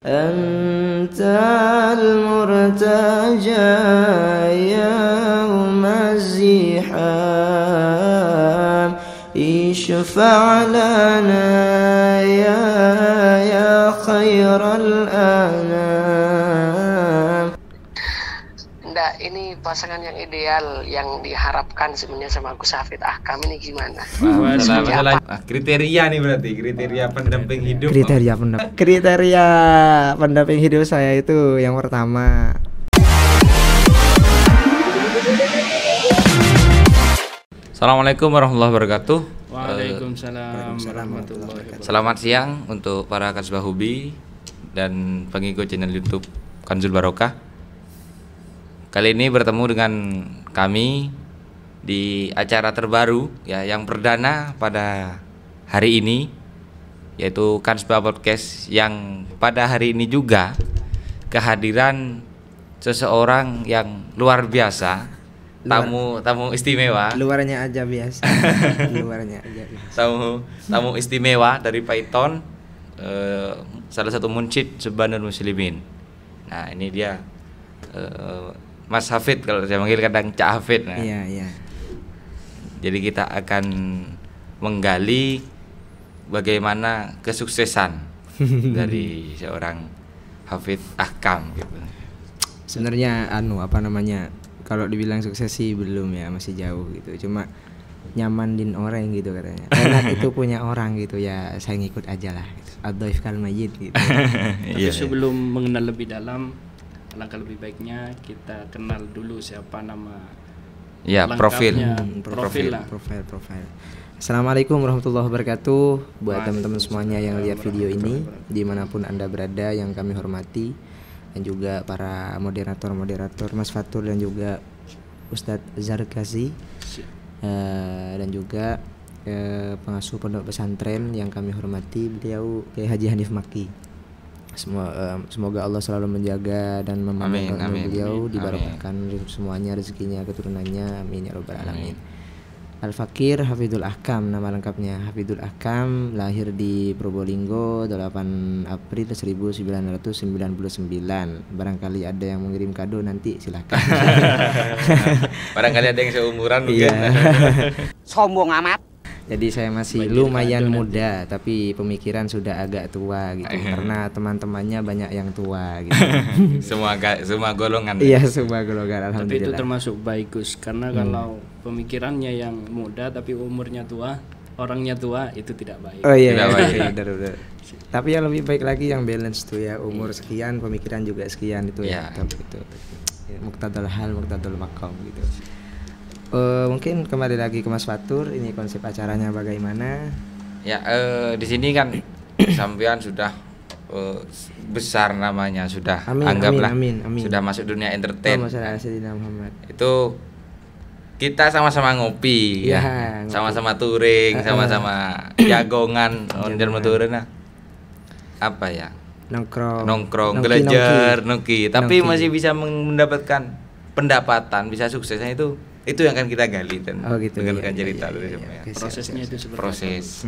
أنت المرتجى يوم الزحام اشفع لنا يا خير الأنام. Nggak, ini pasangan yang ideal yang diharapkan sebenarnya sama Gus Hafid Ahkam ini gimana? Masalah kriteria nih, berarti kriteria pendamping hidup. Kriteria pendamping hidup saya itu yang pertama, Assalamualaikum warahmatullahi wabarakatuh. Waalaikumsalam warahmatullahi wabarakatuh. Selamat siang untuk para Kasbah Hubi dan pengikut channel YouTube Kanzul Barokah. Kali ini bertemu dengan kami di acara terbaru ya, yang perdana pada hari ini, yaitu Kasbah Podcast, yang pada hari ini juga kehadiran seseorang yang luar biasa, tamu istimewa. luarnya aja biasa. Tamu istimewa dari Python, salah satu munsyid Subhanul Muslimin. Nah, ini dia Mas Hafid, kalau saya manggil kadang Cak Hafid. Nah, Iya. jadi kita akan menggali bagaimana kesuksesan dari seorang Hafid Ahkam gitu. Sebenarnya kalau dibilang sukses sih belum ya, masih jauh gitu. Cuma nyamanin orang gitu katanya. Enak itu punya orang gitu ya, saya ngikut aja lah gitu. Ad-dhaif kal mayyit gitu. Tapi sebelum mengenal lebih dalam, alangkah lebih baiknya kita kenal dulu siapa nama Profil. Profil lah. Profil. Assalamualaikum warahmatullahi wabarakatuh. Buat teman-teman semuanya yang lihat video ini dimanapun Anda berada, yang kami hormati, dan juga para moderator Mas Fatul dan juga Ustadz Zarkazi, dan juga pengasuh pondok pesantren yang kami hormati, beliau Kiai Haji Hanif Maki. Semoga Allah selalu menjaga dan memampukan beliau, dibarokahkan semuanya, rezekinya, keturunannya, amin ya rabbal alamin. Al-Fakir Hafidul Ahkam, nama lengkapnya Hafidul Ahkam, lahir di Probolinggo 8 April 1999. Barangkali ada yang mengirim kado, nanti silakan. Barangkali ada yang seumuran mungkin. Sombong amat. Jadi saya masih lumayan muda, tapi pemikiran sudah agak tua gitu. Karena teman-temannya banyak yang tua gitu. semua golongan. Iya, semua golongan, Tapi itu alhamdulillah. termasuk baik, Gus, karena kalau pemikirannya yang muda tapi umurnya tua, orangnya tua, itu tidak baik. Oh iya, Tidak baik. benar. Tapi yang lebih baik lagi yang balance tuh ya, umur sekian, pemikiran juga sekian itu ya. Tapi itu muqtadal hal, muqtadal maqam gitu. Mungkin kembali lagi ke Mas Fatur, ini konsep acaranya bagaimana? Ya, di sini kan sampean sudah besar namanya, sudah anggaplah amin. sudah masuk dunia entertain. Masalah Sayyidina Muhammad. Itu kita sama-sama ngopi ya, sama-sama touring, sama-sama jagongan ondel motoren apa ya, nongkrong belajar noki, tapi masih bisa mendapatkan pendapatan, bisa suksesnya itu yang akan kita gali dan dengarkan cerita dari semuanya. Prosesnya itu seperti proses.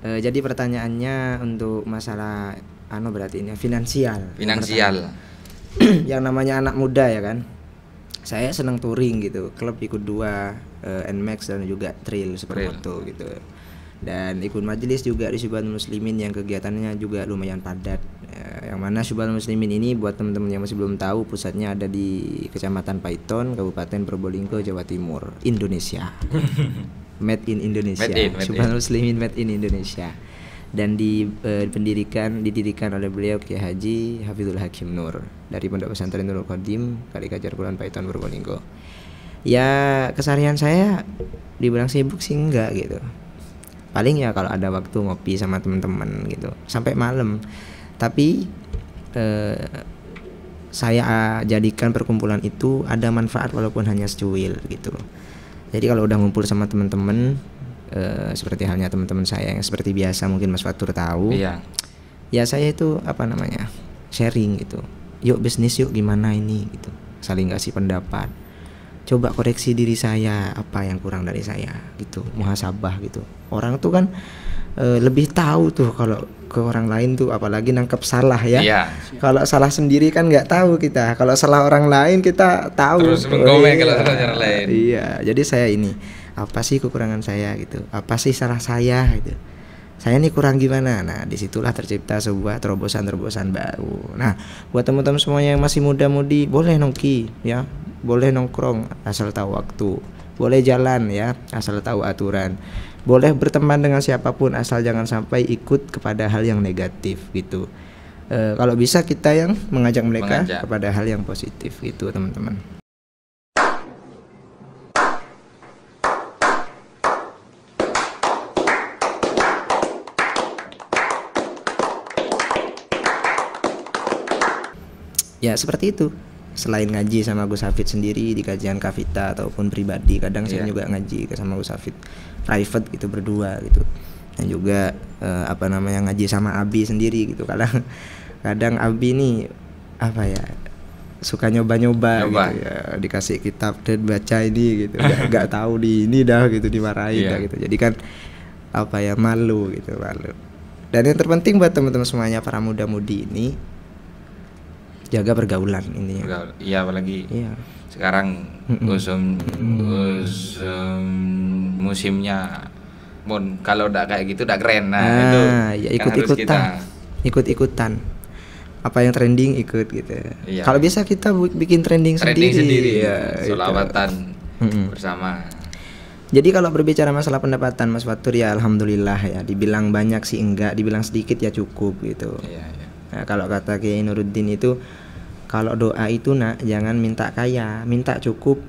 Jadi pertanyaannya untuk masalah berarti ini finansial. Yang namanya anak muda ya kan. Saya senang touring gitu, klub ikut 2 NMAX dan juga trail supermoto gitu. Dan ikut majelis juga di Subhanul Muslimin yang kegiatannya juga lumayan padat. Yang mana Subhanul Muslimin ini, buat teman-teman yang masih belum tahu, pusatnya ada di Kecamatan Python, Kabupaten Probolinggo, Jawa Timur, Indonesia. Made in Indonesia. Subhanul Muslimin made in Indonesia. Dan didirikan oleh beliau Kiai Haji Hafidul Hakim Nur dari Pondok Pesantren Nurul Qadim, Kali Kajar Kulon Python Probolinggo. Ya, keseharian saya dibilang sibuk sih enggak gitu. Paling ya kalau ada waktu ngopi sama teman-teman gitu sampai malam. Tapi saya jadikan perkumpulan itu ada manfaat walaupun hanya secuil gitu. Jadi kalau udah ngumpul sama teman-teman, seperti halnya teman-teman saya yang seperti biasa mungkin Mas Fatur tahu. Iya. Ya saya itu sharing gitu. Yuk bisnis yuk, gimana ini gitu. Saling kasih pendapat. Coba koreksi diri saya, apa yang kurang dari saya gitu, muhasabah gitu. Orang tuh kan lebih tahu tuh kalau ke orang lain tuh, apalagi nangkep salah ya. Iya. Kalau salah sendiri kan nggak tahu kita. Kalau salah orang lain kita tahu. Terus mengkomen kalau salah orang lain. Iya. Jadi saya ini apa sih kekurangan saya gitu? Apa sih salah saya gitu? Saya nih kurang gimana? Nah, disitulah tercipta sebuah terobosan-terobosan baru. Nah, buat teman-teman semuanya yang masih muda-mudi, boleh nongki ya, boleh nongkrong asal tahu waktu, boleh jalan ya asal tahu aturan, boleh berteman dengan siapapun asal jangan sampai ikut kepada hal yang negatif gitu. Kalau bisa kita yang mengajak mereka kepada hal yang positif gitu teman-teman. Ya seperti itu. Selain ngaji sama Gus Hafid sendiri di kajian Kavita ataupun pribadi, kadang saya juga ngaji sama Gus Hafid private gitu berdua gitu. Dan juga ngaji sama Abi sendiri gitu. Kadang Abi nih suka nyoba-nyoba gitu ya, dikasih kitab dan baca ini gitu. Gak tahu di ini dah gitu, dimarahin dah gitu. Jadi kan malu gitu, malu. Dan yang terpenting buat teman-teman semuanya para muda-mudi ini, jaga pergaulan intinya. Iya, apalagi sekarang musimnya kalau udah kayak gitu udah keren. Itu ya ikut-ikutan apa yang trending ikut gitu. Kalau bisa kita bikin trending sendiri ya, sholawatan bersama. Jadi kalau berbicara masalah pendapatan Mas Fatur, ya alhamdulillah ya, dibilang banyak sih enggak, dibilang sedikit ya cukup gitu. Nah, kalau kata Kiai Nuruddin itu, kalau doa itu jangan minta kaya, minta cukup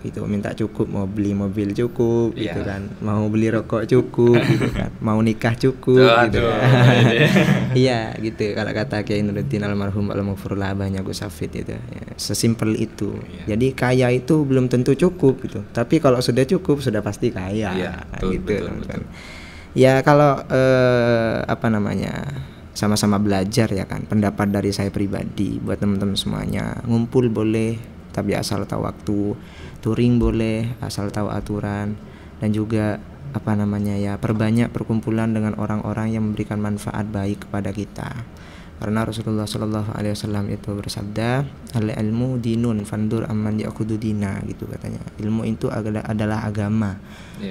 gitu, minta cukup, mau beli mobil cukup gitu kan, mau beli rokok cukup gitu kan, mau nikah cukup gitu kan. Iya gitu kalau kata Kiai Nuruddin almarhum al-maghfurullah abahnya Gus Hafid itu ya, sesimpel itu. Jadi kaya itu belum tentu cukup gitu, tapi kalau sudah cukup sudah pasti kaya gitu betul. Ya kalau sama-sama belajar ya kan, pendapat dari saya pribadi buat teman-teman semuanya, ngumpul boleh tapi asal tahu waktu, touring boleh asal tahu aturan, dan juga perbanyak perkumpulan dengan orang-orang yang memberikan manfaat baik kepada kita. Karena Rasulullah SAW itu bersabda, al-ilmu dinun fandur amman ya'khudhu dina gitu katanya. Ilmu itu adalah agama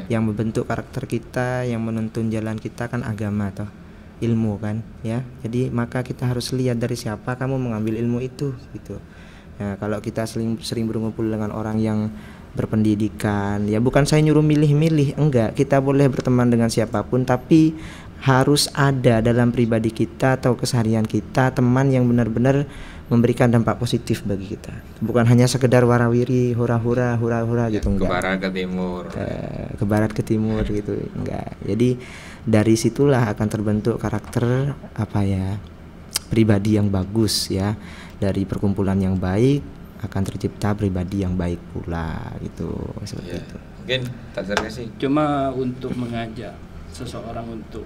yang membentuk karakter kita, yang menuntun jalan kita kan agama toh, ilmu kan ya. Jadi maka kita harus lihat dari siapa kamu mengambil ilmu itu gitu. Nah, kalau kita sering berkumpul dengan orang yang berpendidikan, ya bukan saya nyuruh milih-milih, enggak, kita boleh berteman dengan siapapun, tapi harus ada dalam pribadi kita atau keseharian kita teman yang benar-benar memberikan dampak positif bagi kita. Bukan hanya sekedar warawiri, hura-hura gitu, enggak. Ke barat ke timur. Ke barat ke timur gitu, enggak. Jadi dari situlah akan terbentuk karakter pribadi yang bagus ya. Dari perkumpulan yang baik akan tercipta pribadi yang baik pula gitu, seperti itu. Mungkin tak sih. Cuma untuk mengajak seseorang untuk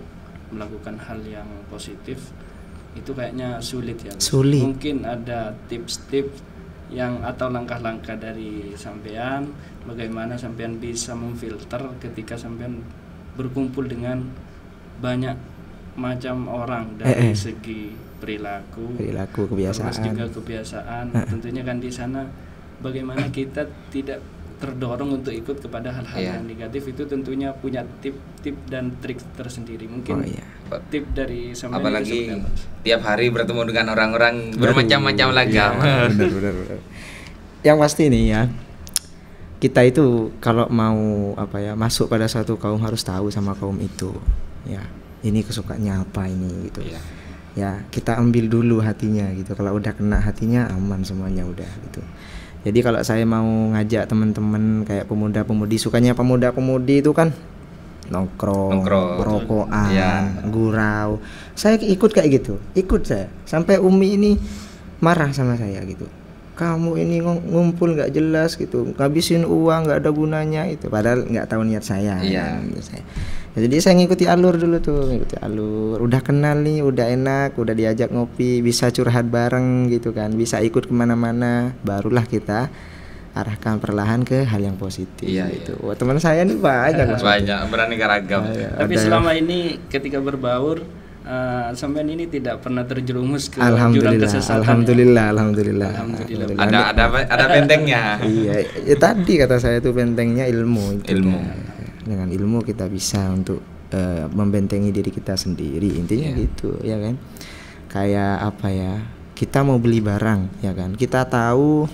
melakukan hal yang positif itu kayaknya sulit ya. Sulit. Mungkin ada tips-tips yang atau langkah-langkah dari sampean, bagaimana sampean bisa memfilter ketika sampean berkumpul dengan banyak macam orang dari segi perilaku kebiasaan, terus juga kebiasaan. Tentunya kan di sana bagaimana kita tidak terdorong untuk ikut kepada hal-hal yang negatif, itu tentunya punya tip dan trik tersendiri. Mungkin tip dari sampean. Apalagi tiap hari bertemu dengan orang-orang bermacam-macam agama. Benar. Yang pasti nih ya, kita itu kalau mau masuk pada satu kaum harus tahu sama kaum itu ya, ini kesukaannya apa ini gitu. Ya kita ambil dulu hatinya gitu. Kalau udah kena hatinya aman semuanya udah gitu. Jadi kalau saya mau ngajak teman-teman kayak pemuda-pemudi, sukanya pemuda-pemudi itu kan nongkrong, rokokan, gurau. Saya ikut kayak gitu, ikut saya. Sampai Umi ini marah sama saya gitu. Kamu ini ngumpul nggak jelas gitu, ngabisin uang nggak ada gunanya itu. Padahal nggak tahu niat saya. Jadi saya ngikuti alur dulu tuh, udah kenal nih, udah enak, udah diajak ngopi, bisa curhat bareng gitu kan, bisa ikut kemana-mana, barulah kita arahkan perlahan ke hal yang positif. Iya, gitu. Wah, teman saya nih banyak Mas. Banyak, beraneka ragam. Tapi selama ini ketika berbaur sampean ini tidak pernah terjerumus ke jurang Alhamdulillah, kesesatan. alhamdulillah. Ada bentengnya. Iya, ya tadi kata saya tuh bentengnya ilmu. Ilmu. Dengan ilmu kita bisa untuk membentengi diri kita sendiri. Intinya gitu, ya kan? Kayak apa ya? Kita mau beli barang, ya kan? Kita tahu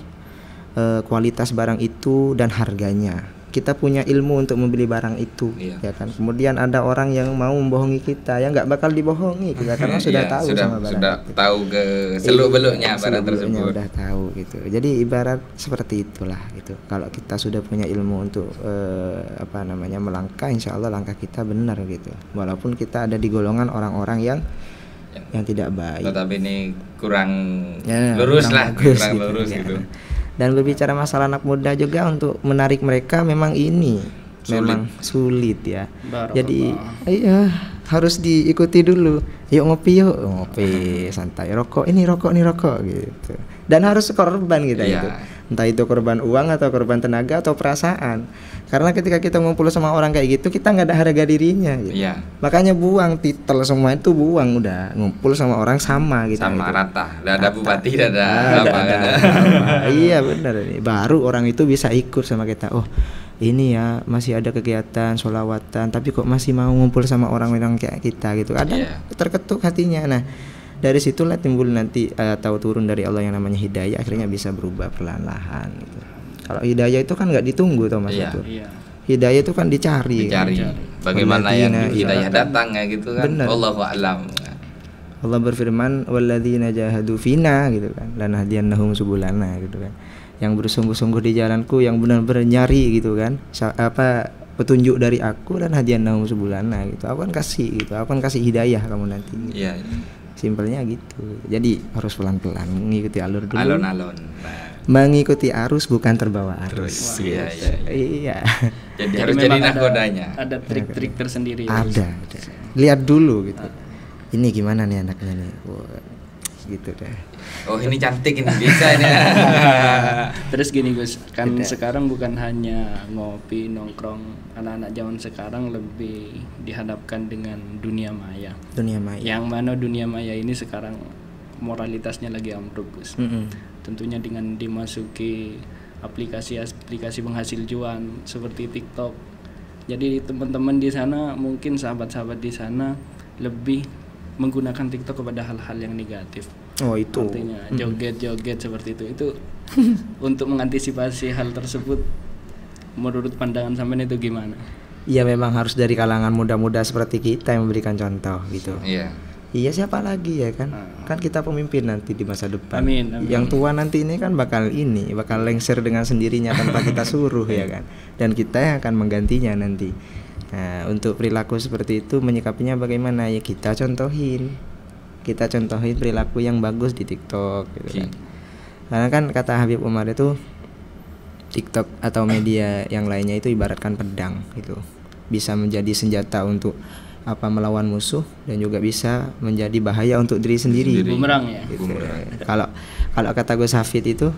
kualitas barang itu dan harganya. Kita punya ilmu untuk membeli barang itu, ya kan. Kemudian ada orang yang mau membohongi kita, ya nggak bakal dibohongi kita karena sudah tahu sama barang. Sudah tahu ke seluk-beluknya barang tersebut. Udah tahu gitu. Jadi ibarat seperti itulah gitu. Kalau kita sudah punya ilmu untuk melangkah, insya Allah langkah kita benar gitu. Walaupun kita ada di golongan orang-orang yang tidak baik. Tetapi ini kurang lurus gitu. Dan berbicara masalah anak muda juga untuk menarik mereka memang sulit ya. Jadi iya harus diikuti dulu. Yuk ngopi santai, rokok gitu. Dan harus korban kita itu. Entah itu korban uang atau korban tenaga atau perasaan. Karena ketika kita ngumpul sama orang kayak gitu kita nggak ada harga dirinya gitu. Makanya buang titel semua itu buang, udah ngumpul sama orang sama gitu. Sama rata. Ada bupati, ada apa. Iya benar ini. Baru orang itu bisa ikut sama kita. Oh, ini ya masih ada kegiatan sholawatan tapi kok masih mau ngumpul sama orang-orang kayak kita gitu. Kadang terketuk hatinya. Nah, dari situlah timbul nanti atau turun dari Allah yang namanya hidayah, akhirnya bisa berubah perlahan-lahan gitu. Kalau hidayah itu kan nggak ditunggu toh Mas Fatur. Hidayah itu kan dicari. Bagaimana yang hidayah datang ya gitu kan. Allahu a'lam. Allah berfirman walladzina jahadu fina gitu kan, lanahdiyannahum subulana gitu kan. Yang bersungguh-sungguh di jalanku, yang benar-benar nyari gitu kan. Petunjuk dari aku dan hadiyannahum subulana gitu. Aku akan kasih hidayah kamu nanti. Iya. Simpelnya gitu. Jadi harus pelan-pelan mengikuti alur dulu. Alon-alon. Mengikuti arus bukan terbawa arus. Iya. Jadi harus jadi nakodanya. Ada trik-trik tersendiri. Ada. Lihat dulu gitu. Ini gimana nih anaknya nih. Gitu deh. Oh ini cantik ini bisa ini. Terus gini Gus, kan sekarang bukan hanya ngopi nongkrong, anak-anak zaman sekarang lebih dihadapkan dengan dunia maya. Yang mana dunia maya ini sekarang moralitasnya lagi ambruk Gus. Tentunya dengan dimasuki aplikasi penghasil cuan seperti TikTok. Jadi teman-teman di sana, mungkin sahabat-sahabat di sana lebih menggunakan TikTok kepada hal-hal yang negatif. Oh itu. Artinya joget-joget seperti itu. Itu untuk mengantisipasi hal tersebut, menurut pandangan sampean itu gimana? Iya memang harus dari kalangan muda-muda seperti kita yang memberikan contoh gitu. Iya siapa lagi ya kan? Kan kita pemimpin nanti di masa depan. Amin. Yang tua nanti ini kan bakal lengser dengan sendirinya tanpa kita suruh ya kan. Dan kita yang akan menggantinya nanti. Nah, untuk perilaku seperti itu menyikapinya bagaimana ya kita contohin perilaku yang bagus di TikTok gitu kan. Karena kan kata Habib Umar itu TikTok atau media yang lainnya itu ibaratkan pedang gitu. Bisa menjadi senjata untuk melawan musuh dan juga bisa menjadi bahaya untuk diri sendiri. Bumerang ya. Gitu. Kalau kata Gus Hafid itu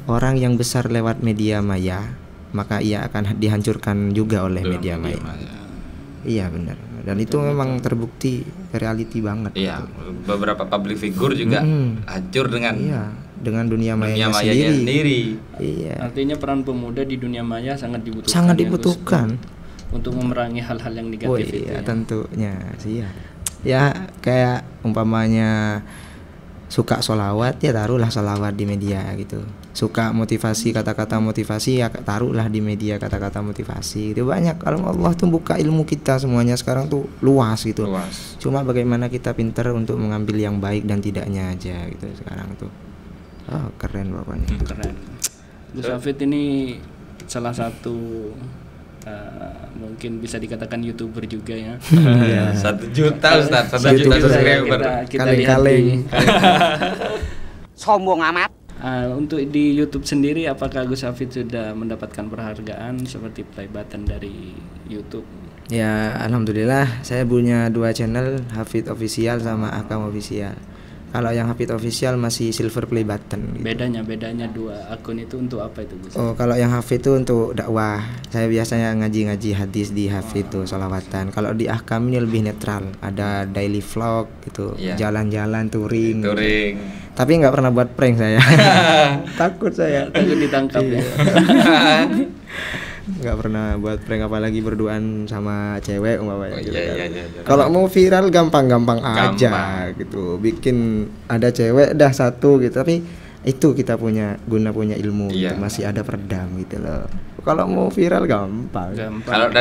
orang yang besar lewat media maya maka ia akan dihancurkan juga oleh media maya. Iya benar. Dan itu memang terbukti reality banget. Iya. Gitu. Beberapa public figure juga hancur dengan dunia mayanya sendiri. Iya. Artinya peran pemuda di dunia maya sangat dibutuhkan. Sangat dibutuhkan untuk memerangi hal-hal yang negatif itu. Iya, tentunya sih ya. Ya kayak umpamanya suka sholawat ya taruhlah sholawat di media gitu. Suka motivasi, kata-kata motivasi ya taruhlah di media kata-kata motivasi. Itu banyak. Kalau Allah tuh buka ilmu kita semuanya sekarang tuh luas gitu. Cuma bagaimana kita pintar untuk mengambil yang baik dan tidaknya aja gitu sekarang tuh. Oh keren pokoknya. Keren. Gus Hafid ini salah satu mungkin bisa dikatakan YouTuber juga ya. 1 juta Ustaz, 1 juta subscriber. Kaleng-kaleng. Sombong amat. Untuk di YouTube sendiri apakah Gus Hafid sudah mendapatkan penghargaan seperti play button dari YouTube? Ya alhamdulillah saya punya 2 channel, Hafid Official sama Akam Official. Kalau yang Hafid official masih silver play button gitu. Bedanya dua akun itu untuk apa itu Gus? Oh, kalau yang Hafid itu untuk dakwah. Saya biasanya ngaji hadis di Hafid itu sholawatan. Kalau di Ahkam ini lebih netral. Ada daily vlog gitu, jalan-jalan touring. Gitu. Tapi nggak pernah buat prank saya. Takut saya. Takut ditangkap ya. Nggak pernah buat prank, apalagi berduaan sama cewek umpamanya gitu kan. Kalau mau viral gampang aja gitu, bikin ada cewek dah satu gitu, tapi itu kita punya ilmu gitu, masih ada peredam gitu loh. Kalau mau viral gampang. Kalau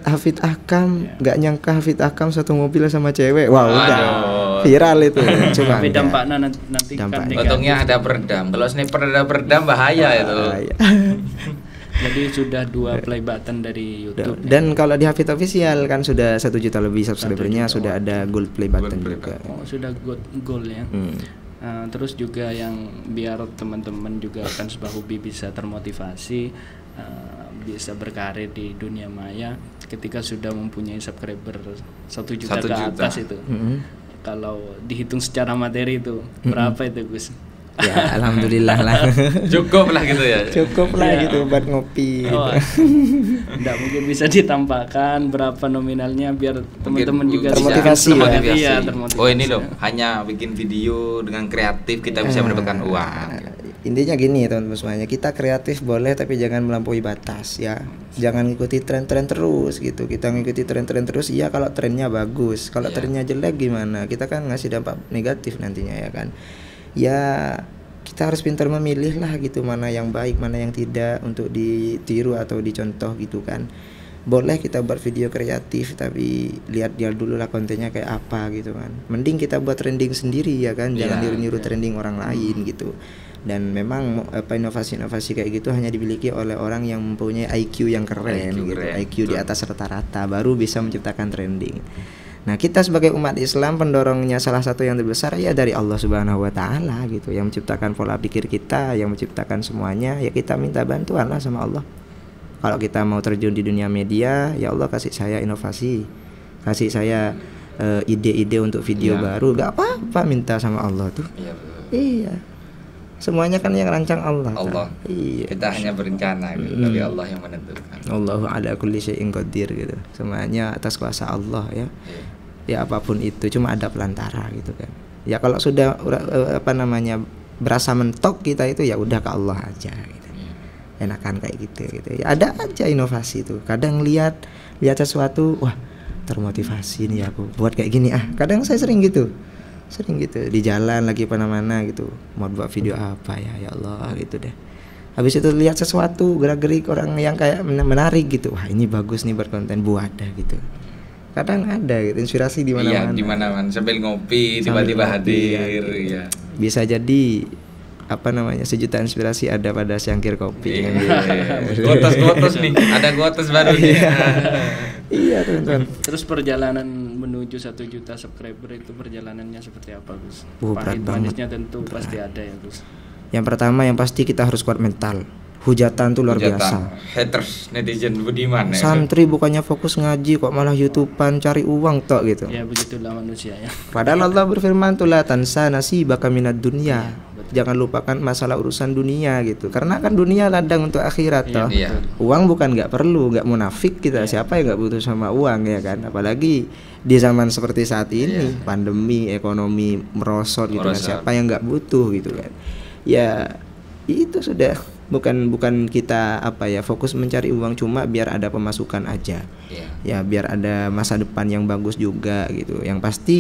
Hafid Ahkam nggak nyangka Hafid Ahkam satu mobil sama cewek, wah udah viral itu. Cuma tapi dampaknya nanti untungnya ada peredam. Kalau sniper ada peredam bahaya itu. Jadi sudah 2 play button dari YouTube. Dan kalau di Hafid official kan sudah 1 juta lebih subscribernya, sudah ada gold play button juga. Oh, sudah gold ya. Terus juga yang biar teman-teman juga akan Bahubi bisa termotivasi, bisa berkarir di dunia maya ketika sudah mempunyai subscriber 1 juta ke atas itu. Kalau dihitung secara materi itu berapa itu Gus? Ya alhamdulillah lah. Cukup lah gitu ya. Cukup lah gitu buat ngopi gitu. Nggak mungkin bisa ditampakkan berapa nominalnya biar teman-teman juga termotivasi ya. Termotivasi. Oh ini loh, hanya bikin video dengan kreatif kita bisa mendapatkan uang. Intinya gini teman-teman semuanya, kita kreatif boleh tapi jangan melampaui batas ya. Jangan ngikuti tren-tren terus gitu. Kita ngikuti tren-tren terus iya kalau trennya bagus. Kalau trennya jelek gimana? Kita kan ngasih dampak negatif nantinya ya kan. Ya kita harus pintar memilih lah gitu, mana yang baik mana yang tidak untuk ditiru atau dicontoh gitu kan. Boleh kita buat video kreatif tapi lihat dia dulu lah kontennya kayak apa gitu kan. Mending kita buat trending sendiri ya kan, jangan niru-niru trending orang lain gitu. Dan memang inovasi-inovasi kayak gitu hanya dimiliki oleh orang yang mempunyai IQ yang keren gitu. IQ di atas rata-rata baru bisa menciptakan trending. Nah, kita sebagai umat Islam pendorongnya salah satu yang terbesar ya dari Allah Subhanahu wa taala gitu, yang menciptakan pola pikir kita, yang menciptakan semuanya, ya kita minta bantuan lah sama Allah. Kalau kita mau terjun di dunia media, ya Allah kasih saya inovasi, kasih saya ide-ide untuk video baru, gak apa-apa minta sama Allah tuh. Iya. Semuanya kan yang rancang Allah. Iya. Kita hanya berencana gitu, tapi Allah yang menentukan. Allahu ala kulli syai'in qadir gitu. Semuanya atas kuasa Allah ya. Ya apapun itu, cuma ada pelantara gitu kan. Ya kalau sudah berasa mentok kita itu ya udah ke Allah aja gitu. Enakan kayak gitu. Ya ada aja inovasi itu. Kadang lihat sesuatu, wah termotivasi nih aku buat kayak gini Kadang saya sering gitu di jalan lagi mana-mana gitu, mau buat video apa ya Allah gitu deh. Habis itu lihat sesuatu gerak-gerik orang yang kayak menarik gitu, wah ini bagus nih buat konten, buat gitu. Kadang ada gitu inspirasi di mana-mana. Iya, di mana-mana sambil ngopi tiba-tiba hadir ya. Bisa jadi sejuta inspirasi ada pada secangkir kopi. Gotos nih, ada gotos baru nih. Iya teman-teman. Terus perjalanan menuju 1 juta subscriber itu perjalanannya seperti apa Gus? Pahit manisnya tentu pasti ada ya Gus. Yang pertama yang pasti kita harus kuat mental. Hujatan tuh luar biasa. Haters netizen budiman ya. Santri bukannya fokus ngaji kok malah YouTubean cari uang tok gitu. Ya begitulah manusia ya. Padahal Allah berfirman tuh la tansa nasibaka minad dunya. Jangan lupakan masalah urusan dunia gitu. Karena kan dunia ladang untuk akhirat toh. Uang bukan nggak perlu, nggak munafik kita. Siapa yang nggak butuh sama uang ya kan? Apalagi di zaman seperti saat ini, pandemi, ekonomi merosot gitu kan. Siapa yang nggak butuh gitu kan? Ya itu sudah bukan kita fokus mencari uang cuma biar ada pemasukan aja. Ya biar ada masa depan yang bagus juga gitu. Yang pasti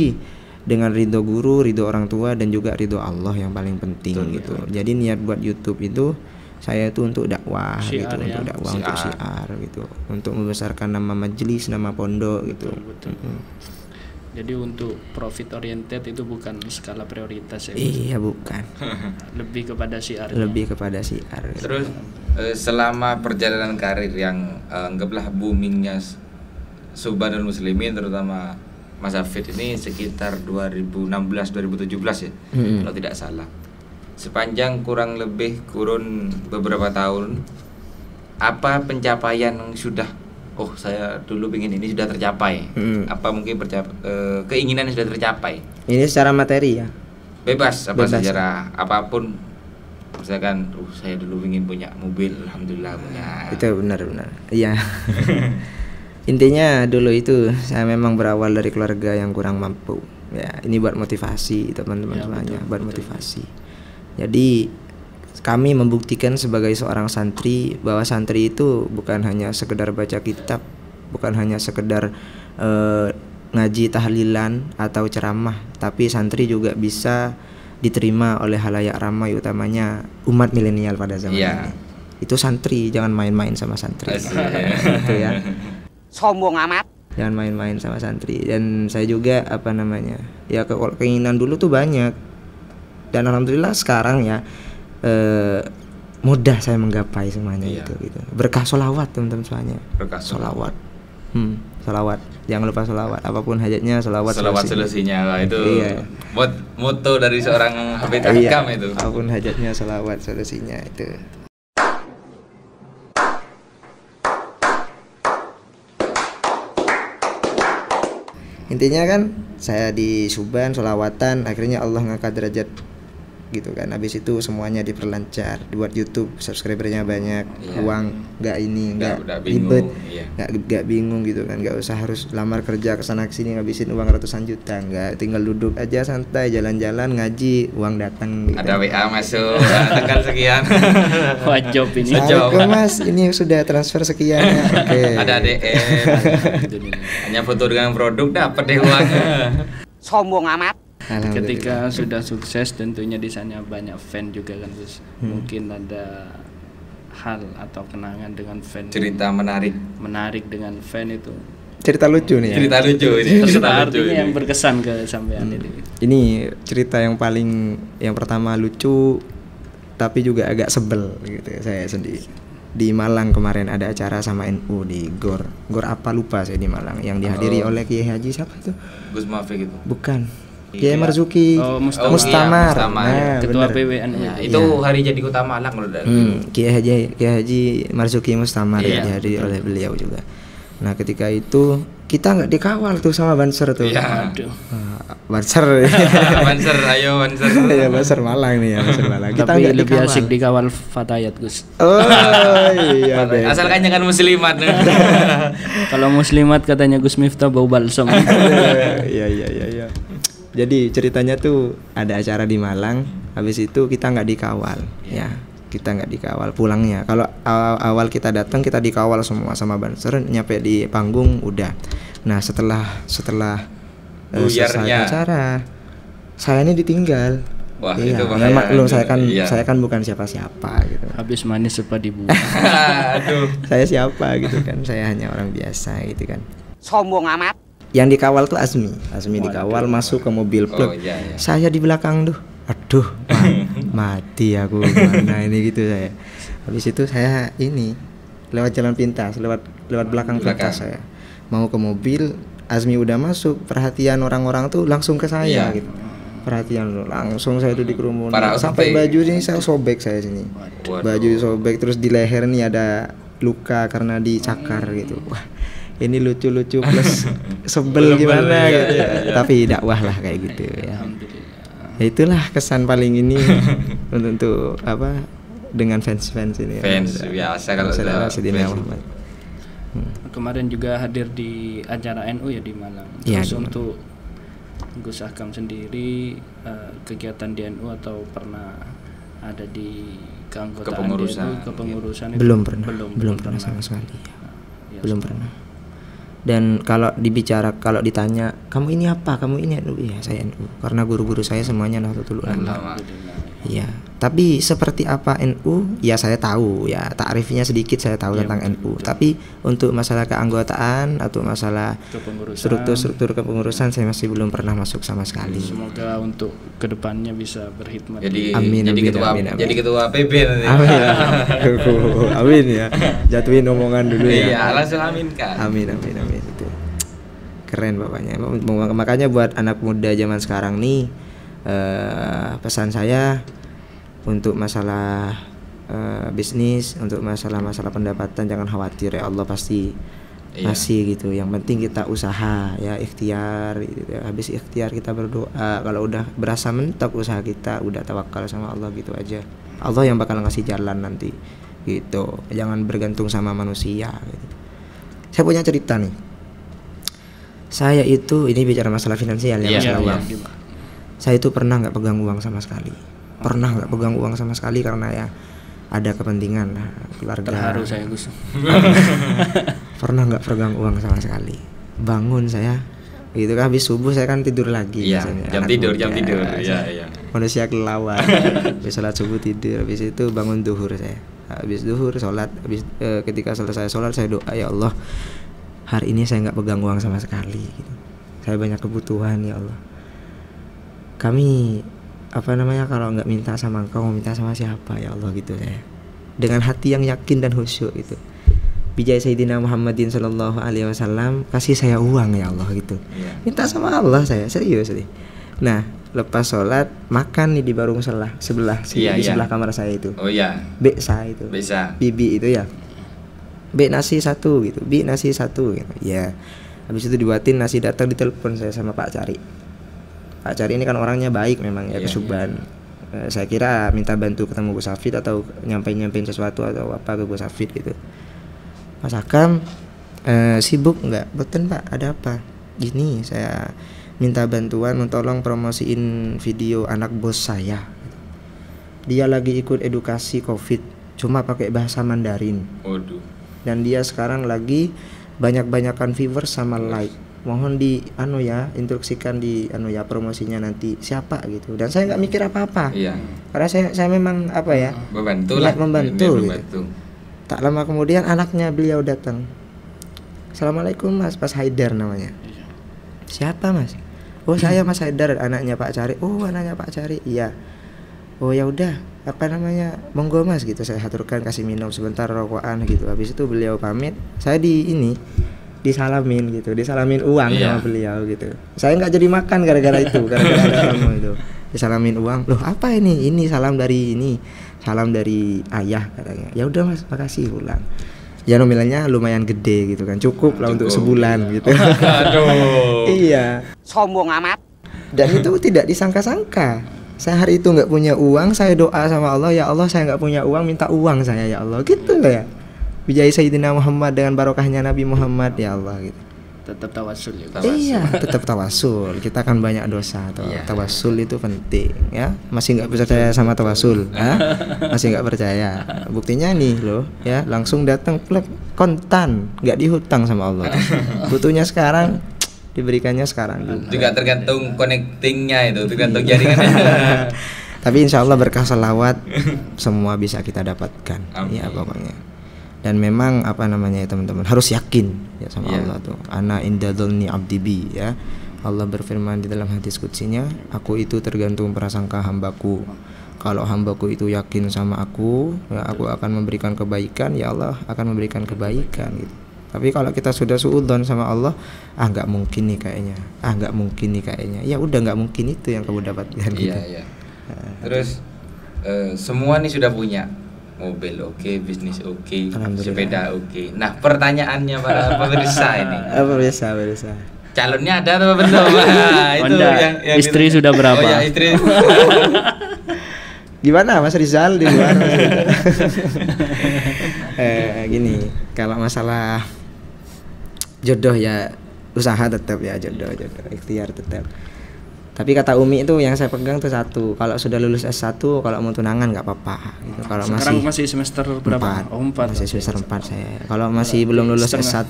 dengan ridho guru, ridho orang tua dan juga ridho Allah yang paling penting gitu. Jadi niat buat YouTube itu saya itu untuk dakwah gitu, untuk dakwah, untuk syiar gitu, untuk membesarkan nama majelis, nama pondok gitu. Betul. Jadi untuk profit oriented itu bukan skala prioritas ya. Iya, bukan. Lebih kepada syiar. Gitu. Terus selama perjalanan karir yang anggaplah boomingnya Subhanul Muslimin terutama Mas Hafid ini sekitar 2016-2017 ya, kalau tidak salah. Sepanjang kurang lebih kurun beberapa tahun, apa pencapaian yang sudah saya dulu pengen ini sudah tercapai? Apa mungkin keinginan yang sudah tercapai? Ini secara materi ya? Bebas apa Bebas. sejarah apapun. Misalkan saya dulu ingin punya mobil, alhamdulillah punya. Itu benar-benar. Iya. Intinya dulu itu saya memang berawal dari keluarga yang kurang mampu. Ya, ini buat motivasi teman-teman Ya, semuanya, betul, buat betul. motivasi. Jadi kami membuktikan sebagai seorang santri bahwa santri itu bukan hanya sekedar baca kitab, bukan hanya sekedar ngaji tahlilan atau ceramah, tapi santri juga bisa diterima oleh halayak ramai, utamanya umat milenial pada zaman Iya. ini. Itu santri, jangan main-main sama santri. Asik. Itu ya. Sombong amat. Jangan main-main sama santri. Dan saya juga ya keinginan dulu tuh banyak. Dan alhamdulillah sekarang ya mudah saya menggapai semuanya. Iya. gitu. Berkah sholawat teman-teman semuanya. Berkah Sholawat. Sholawat. Jangan lupa sholawat. Apapun hajatnya sholawat. Selawat solusinya lah itu. Iya. Moto dari seorang Hafidz Hakam itu. Apapun hajatnya sholawat solusinya itu. Intinya kan saya di Suban sholawatan, akhirnya Allah ngangkat derajat gitu kan. Habis itu semuanya diperlancar, dibuat YouTube, subscribernya banyak, Iya. uang nggak Udah bingung, ribet, iya. nggak bingung gitu kan, nggak usah harus lamar kerja ke sana sini ngabisin uang ratusan juta, nggak, tinggal duduk aja santai, jalan-jalan ngaji, uang datang. Gitu. Ada WA masuk, tekan sekian. Wajib ini. Assalamualaikum Mas, ini sudah transfer sekian ya. Oke. Ada DM. Hanya foto dengan produk dapat deh uangnya. Sombong amat. Alhamdulillah. Ketika sudah sukses tentunya di sana banyak fan juga kan Gus. Mungkin ada hal atau kenangan dengan fan Cerita menarik. menarik dengan fan itu. Cerita lucu nih ya. Cerita lucu ini. Cerita Terserah lucu artinya ini. yang berkesan ke sampean itu. Ini cerita yang pertama lucu tapi juga agak sebel gitu saya sendiri. Di Malang kemarin ada acara sama NU di GOR apa lupa saya di Malang yang dihadiri oleh Kiai Haji siapa itu? Gus Mafik itu. Bukan. Kiai Marzuki Oh, Mustamar. Mustamar. Mustamar. Nah, Ketua bener. PWNU. Ya, itu hari jadi Kota Malang loh. Kiai Haji Marzuki Mustamar Iya, dihadiri oleh beliau juga. Nah, ketika itu kita nggak dikawal tuh sama Banser tuh. Iya. Aduh. Banser. Banser, ayo Banser. Ya Banser Malang nih ya, Banser Malang. Kita Tapi nggak lebih dikawal. asik dikawal Fatayat Gus. Oh iya deh. Asalkan jangan muslimat. Kalau muslimat katanya Gus Miftah bau balsam. Iya. Jadi ceritanya tuh ada acara di Malang, habis itu kita nggak dikawal, ya kita nggak dikawal pulangnya. Kalau awal kita datang kita dikawal semua sama Banser, nyampe di panggung udah. Nah setelah selesai Buyarnya. acara, saya ini ditinggal. Wah, Iya, itu bahaya. memang loh saya Iya. kan bukan siapa-siapa gitu. Habis manis sepadi buah. Aduh. Saya siapa gitu kan, saya hanya orang biasa gitu kan. Sombong amat. Yang dikawal tuh Azmi dikawal masuk ke mobil Oh plug. iya. Saya di belakang tuh, aduh, mati aku mana ini gitu saya. Habis itu saya ini lewat jalan pintas, lewat belakang pintas saya. Mau ke mobil, Azmi udah masuk, perhatian orang-orang tuh langsung ke saya Iya. gitu. Perhatian langsung saya tuh dikerumunin. Para Sampai OTP. baju ini saya sobek saya sini. Waduh. Baju sobek, terus di leher nih ada luka karena dicakar gitu. Wah, ini lucu-lucu plus sebel gimana gitu ya. Tapi dakwah lah kayak gitu ya. Ya itulah kesan paling ini untuk apa dengan fans-fans ini. Fans biasa kalau saudara udah Sayyidina fans. Muhammad. Kemarin juga hadir di acara NU ya di Malang. Iya, Terus di Malang. untuk Gus Hakam sendiri kegiatan di NU atau pernah ada di keanggotaan Kepengurusan. di NU, kepengurusan itu? Belum pernah sama sekali. Ya, Belum pernah. Dan kalau ditanya kamu ini apa, kamu ini NU, ya saya NU karena guru-guru saya semuanya Nahdlatul Ulama. Iya, tapi seperti apa NU ya saya tahu ya, takrifnya sedikit saya tahu tentang NU. Tapi untuk masalah keanggotaan atau masalah Kepengurusan. struktur kepengurusan saya masih belum pernah masuk sama sekali. Semoga untuk kedepannya bisa berkhidmat. Jadi Amin, jadi amin, ketua amin, amin. jadi ketua PB nanti. Amin. Amin ya. Jatuhin omongan dulu ya. Iya, langsung amin kan. Amin itu. Keren bapaknya. Makanya buat anak muda zaman sekarang nih pesan saya untuk masalah bisnis, untuk masalah pendapatan jangan khawatir ya, Allah pasti ngasih gitu. Yang penting kita usaha ya, ikhtiar gitu ya. Habis ikhtiar kita berdoa. Kalau udah berasa mentok usaha kita, udah tawakal sama Allah gitu aja. Allah yang bakal ngasih jalan nanti gitu. Jangan bergantung sama manusia gitu. Saya punya cerita nih. Saya itu, ini bicara masalah finansial ya, masalah uang. Saya itu pernah nggak pegang uang sama sekali. Pernah nggak pegang uang sama sekali karena ya ada kepentingan keluarga. Terharu saya, Gus. Pernah nggak pegang uang sama sekali. Bangun saya gitu kan, habis subuh saya kan tidur lagi. Jam tidur. Iya. Manusia kelelawar. Habis sholat subuh tidur, habis itu bangun duhur saya. Habis duhur sholat, ketika selesai sholat saya doa, ya Allah, hari ini saya nggak pegang uang sama sekali gitu. Saya banyak kebutuhan ya Allah. Kami kalau nggak minta sama Engkau, mau minta sama siapa ya Allah gitu saya. Dengan hati yang yakin dan khusyuk gitu. Bijaya Sayyidina Muhammadin sallallahu alaihi wasallam, kasih saya uang ya Allah gitu. Minta sama Allah saya, serius nih. Nah, lepas sholat makan nih di warung sebelah sebelah kamar saya itu. Beksa itu. Bibi itu ya. Nasi satu gitu. Nasi satu gitu. Ya. Habis itu dibuatin nasi, datang ditelepon saya sama Pak Cari. Pak Cari ini kan orangnya baik memang ya, kesuban. Saya kira minta bantu ketemu Gus Hafid atau nyampein sesuatu atau apa ke Gus Hafid gitu. Mas Akam sibuk nggak? Betul Pak, ada apa? Gini, saya minta bantuan tolong promosiin video anak bos saya. Dia lagi ikut edukasi COVID, cuma pakai bahasa Mandarin. Dan dia sekarang lagi banyak-banyakan viewers sama like. Mohon instruksikan di promosinya nanti siapa gitu. Dan saya nggak mikir apa-apa. Karena saya memang membantu gitu. Tak lama kemudian anaknya beliau datang. Assalamualaikum Mas, Mas Haidar namanya. Siapa Mas? Oh saya Mas Haidar, anaknya Pak Cari. Oh anaknya Pak Cari, iya. Oh ya udah, monggo Mas gitu. Saya haturkan, kasih minum sebentar, rokokan gitu. Habis itu beliau pamit. Saya disalamin uang sama beliau gitu. Saya nggak jadi makan gara-gara itu, gara-gara ada tamu itu. Disalamin uang. Loh apa ini? Ini salam dari ayah katanya. Ya udah Mas, makasih, pulang. Ya nominalnya lumayan gede gitu kan, cukup lah untuk sebulan gitu. Iya. Sombong amat. Dan itu tidak disangka-sangka. Saya hari itu nggak punya uang, saya doa sama Allah, ya Allah saya nggak punya uang, minta uang saya ya Allah, gitu lah ya. Bijaya Sayyidina Muhammad, dengan barokahnya Nabi Muhammad ya Allah gitu. Tetap tawasul ya. Iya, tetap tawasul. Kita kan banyak dosa. Tawasul itu penting ya. Masih nggak percaya sama tawasul? Masih nggak percaya? Buktinya nih loh ya, langsung datang klub kontan, nggak dihutang sama Allah. Butuhnya sekarang, diberikannya sekarang juga tergantung connectingnya itu, tergantung jaringannya. Tapi insya Allah berkah selawat semua bisa kita dapatkan. Ya pokoknya. Dan memang ya teman-teman, harus yakin ya sama Allah tuh. Ana inda dzanni abdi bi ya. Allah berfirman di dalam hadis qudsinya, aku itu tergantung prasangka hambaku. Kalau hambaku itu yakin sama aku, ya aku akan memberikan kebaikan, ya Allah akan memberikan kebaikan gitu. Tapi kalau kita sudah suudzon sama Allah, nggak mungkin nih kayaknya. Ya udah, nggak mungkin itu yang kamu dapatkan gitu. Terus semua nih sudah punya mobil oke, bisnis oke, sepeda oke. Nah pertanyaannya para pemirsa ini. Pemirsa. Calonnya ada atau belum? Itu yang istri itu. Sudah berapa? Oh ya istri. Gimana Mas Rizal di luar? Gini, kalau masalah jodoh ya usaha tetap ya, jodoh ikhtiar tetap. Tapi kata Umi itu yang saya pegang tuh satu, kalau sudah lulus S1 kalau mau tunangan nggak apa-apa gitu. Kalau masih semester berapa? 4. Masih semester 4 saya. Kalau masih belum lulus S1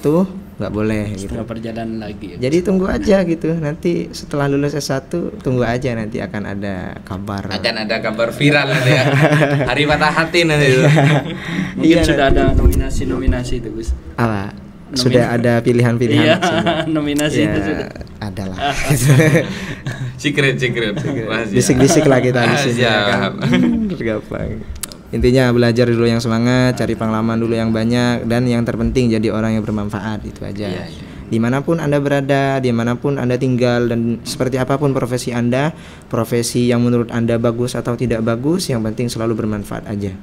nggak boleh gitu. Setengah perjalanan lagi. Jadi tunggu aja gitu. Nanti setelah lulus S1 tunggu aja, nanti akan ada kabar. Akan ada kabar viral nanti ya. Hari patah hati nanti itu. Mungkin sudah ada nominasi itu Gus. Apa? Sudah ada pilihan-pilihan. Nominasi itu sudah. Adalah. Secret. Bisik-bisik lah kita di sini kan. Gampang. Intinya belajar dulu yang semangat, cari pengalaman dulu yang banyak, dan yang terpenting jadi orang yang bermanfaat, itu aja. Dimanapun Anda berada, dimanapun Anda tinggal, dan seperti apapun profesi Anda, profesi yang menurut Anda bagus atau tidak bagus, yang penting selalu bermanfaat aja.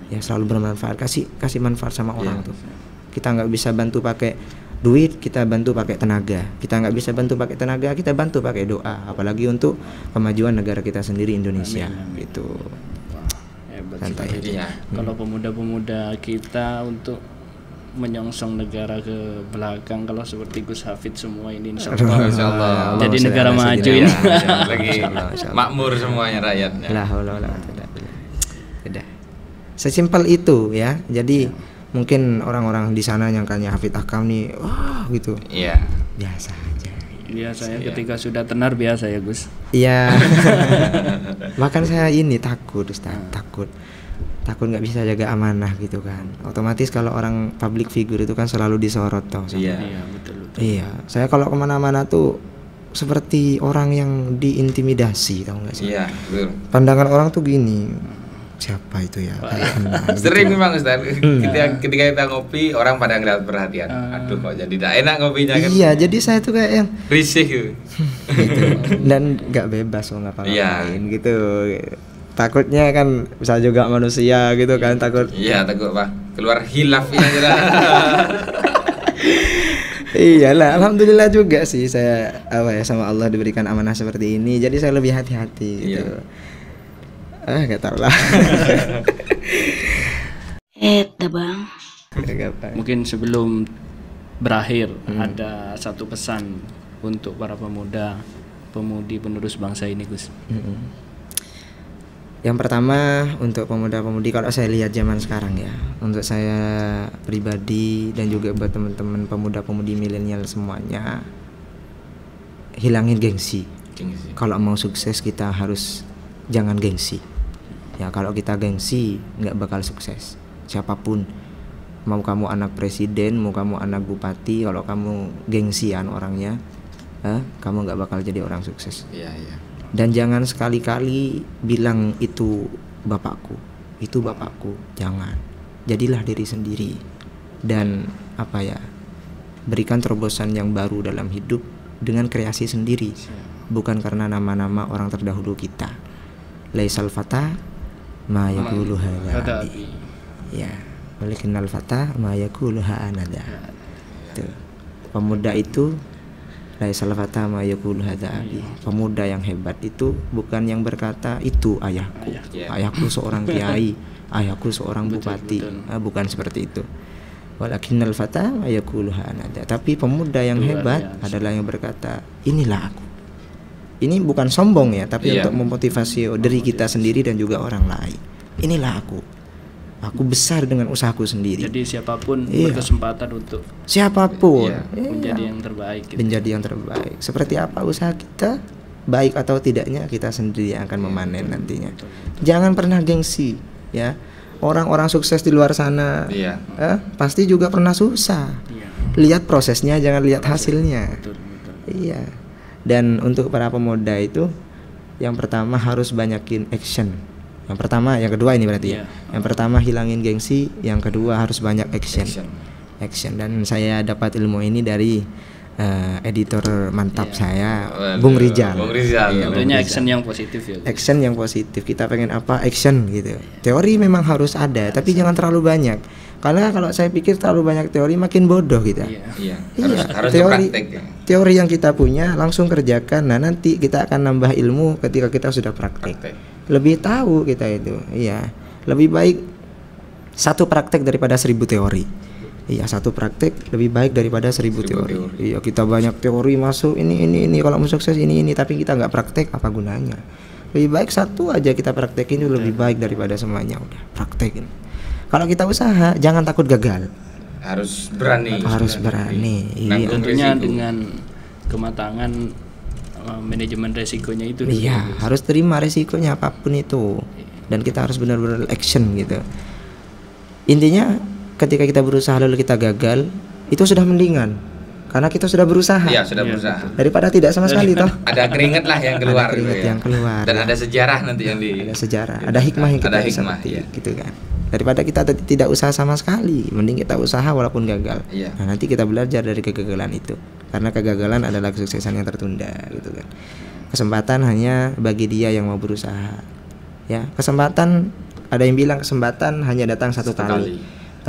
Ya selalu bermanfaat, kasih manfaat sama orang tuh. Kita nggak bisa bantu pakai duit kita bantu pakai tenaga, kita nggak bisa bantu pakai tenaga, kita bantu pakai doa, apalagi untuk kemajuan negara kita sendiri Indonesia. Gitu. Hebat Santai sekali. Iya. Kalau pemuda-pemuda kita untuk menyongsong negara ke belakang, kalau seperti Gus Hafid semua ini insya Allah, Insya Allah. jadi negara maju ya. ini. Lagi makmur semuanya rakyatnya. Lah, tidak. Sesimpel itu ya. Jadi mungkin orang-orang di sana nyangkanya Hafid Akam nih, wah gitu. Iya. Biasa aja. Biasanya ketika sudah tenar biasa ya Gus. Iya. Bahkan saya ini takut, Ustaz, takut nggak bisa jaga amanah gitu kan. Otomatis kalau orang public figure itu kan selalu disorot toh. Iya. Iya betul. Iya. Saya kalau kemana-mana tuh seperti orang yang diintimidasi, tahu nggak sih? Iya, betul. Pandangan orang tuh gini, siapa itu ya? Kayak kenal gitu. Sering memang Ustaz. Ketika kita ngopi, orang pada ngeliat perhatian. Aduh, kok jadi tidak enak ngopinya kan. Iya, jadi saya tuh kayak yang Risih gitu. gitu. Dan nggak bebas mau ngapa-ngapain gitu. Takutnya kan bisa juga manusia gitu kan, takut. Iya, takut Pak. Keluar hilafnya jelas. Iyalah, alhamdulillah juga sih saya sama Allah diberikan amanah seperti ini. Jadi saya lebih hati-hati gitu. Gak tau lah. Bang. Mungkin sebelum berakhir ada satu pesan untuk para pemuda, pemudi penerus bangsa ini Gus. Yang pertama untuk pemuda-pemudi, kalau saya lihat zaman sekarang ya, untuk saya pribadi dan juga buat teman-teman pemuda-pemudi milenial semuanya, hilangin gengsi. Kalau mau sukses kita harus jangan gengsi. Ya kalau kita gengsi nggak bakal sukses. Siapapun, mau kamu anak presiden, mau kamu anak bupati, kalau kamu gengsian orangnya, kamu nggak bakal jadi orang sukses. Iya. Dan jangan sekali-kali bilang itu bapakku, jangan. Jadilah diri sendiri dan berikan terobosan yang baru dalam hidup dengan kreasi sendiri, bukan karena nama-nama orang terdahulu kita. Laisal fata ma yaqulu hadza. Ya, walakinnal fata ma yaqulu anada. Pemuda itu laisal fata ma yaqulu hadza. Pemuda yang hebat itu bukan yang berkata itu ayahku. Ayahku seorang kiai, ayahku seorang bupati. Bukan seperti itu. Walakinnal fata ma yaqulu anada. Tapi pemuda yang hebat adalah yang berkata, inilah aku. Ini bukan sombong ya, tapi untuk memotivasi diri kita sendiri dan juga orang lain. Inilah aku. Aku besar dengan usahaku sendiri. Jadi siapapun berkesempatan untuk siapapun menjadi yang terbaik. Gitu. Menjadi yang terbaik. Seperti apa usaha kita, baik atau tidaknya kita sendiri yang akan memanen nantinya. Jangan pernah gengsi, ya. Orang-orang sukses di luar sana, pasti juga pernah susah. Lihat prosesnya, jangan lihat hasilnya. Iya. Dan untuk para pemuda itu, yang pertama harus banyakin action. Yang kedua ini berarti ya. Yang pertama hilangin gengsi, yang kedua harus banyak action. Dan saya dapat ilmu ini dari editor mantap saya, Bung Rizal. Tentunya action yang positif ya. Action yang positif. Kita pengen apa? Action gitu. Teori memang harus ada, tapi jangan terlalu banyak. Karena kalau saya pikir terlalu banyak teori makin bodoh kita. Harus teori yang kita punya langsung kerjakan. Nah, nanti kita akan nambah ilmu ketika kita sudah praktek. Lebih tahu kita itu. Iya. Lebih baik satu praktek daripada 1000 teori. Iya, satu praktek lebih baik daripada 1000 teori. Iya, kita banyak teori masuk ini kalau mau sukses ini tapi kita nggak praktek, apa gunanya? Lebih baik satu aja kita praktekin, itu lebih baik daripada semuanya. Udah praktekin. Kalau kita usaha jangan takut gagal. Harus berani. Iya. Tentunya dengan kematangan manajemen resikonya itu. Iya, harus terima resikonya apapun itu. Dan kita harus benar-benar action gitu. Intinya ketika kita berusaha lalu kita gagal, itu sudah mendingan. Karena kita sudah berusaha. Iya, sudah berusaha. Daripada tidak sama sekali toh. Ada keringat lah yang keluar. Yang keluar. Dan ada sejarah nanti yang ada sejarah, ada hikmah yang kita bisa petik, gitu kan. Daripada kita tidak usaha sama sekali, mending kita usaha walaupun gagal. Nah, nanti kita belajar dari kegagalan itu. Karena kegagalan adalah kesuksesan yang tertunda, gitu kan. Kesempatan hanya bagi dia yang mau berusaha. Ya, kesempatan, ada yang bilang kesempatan hanya datang satu kali.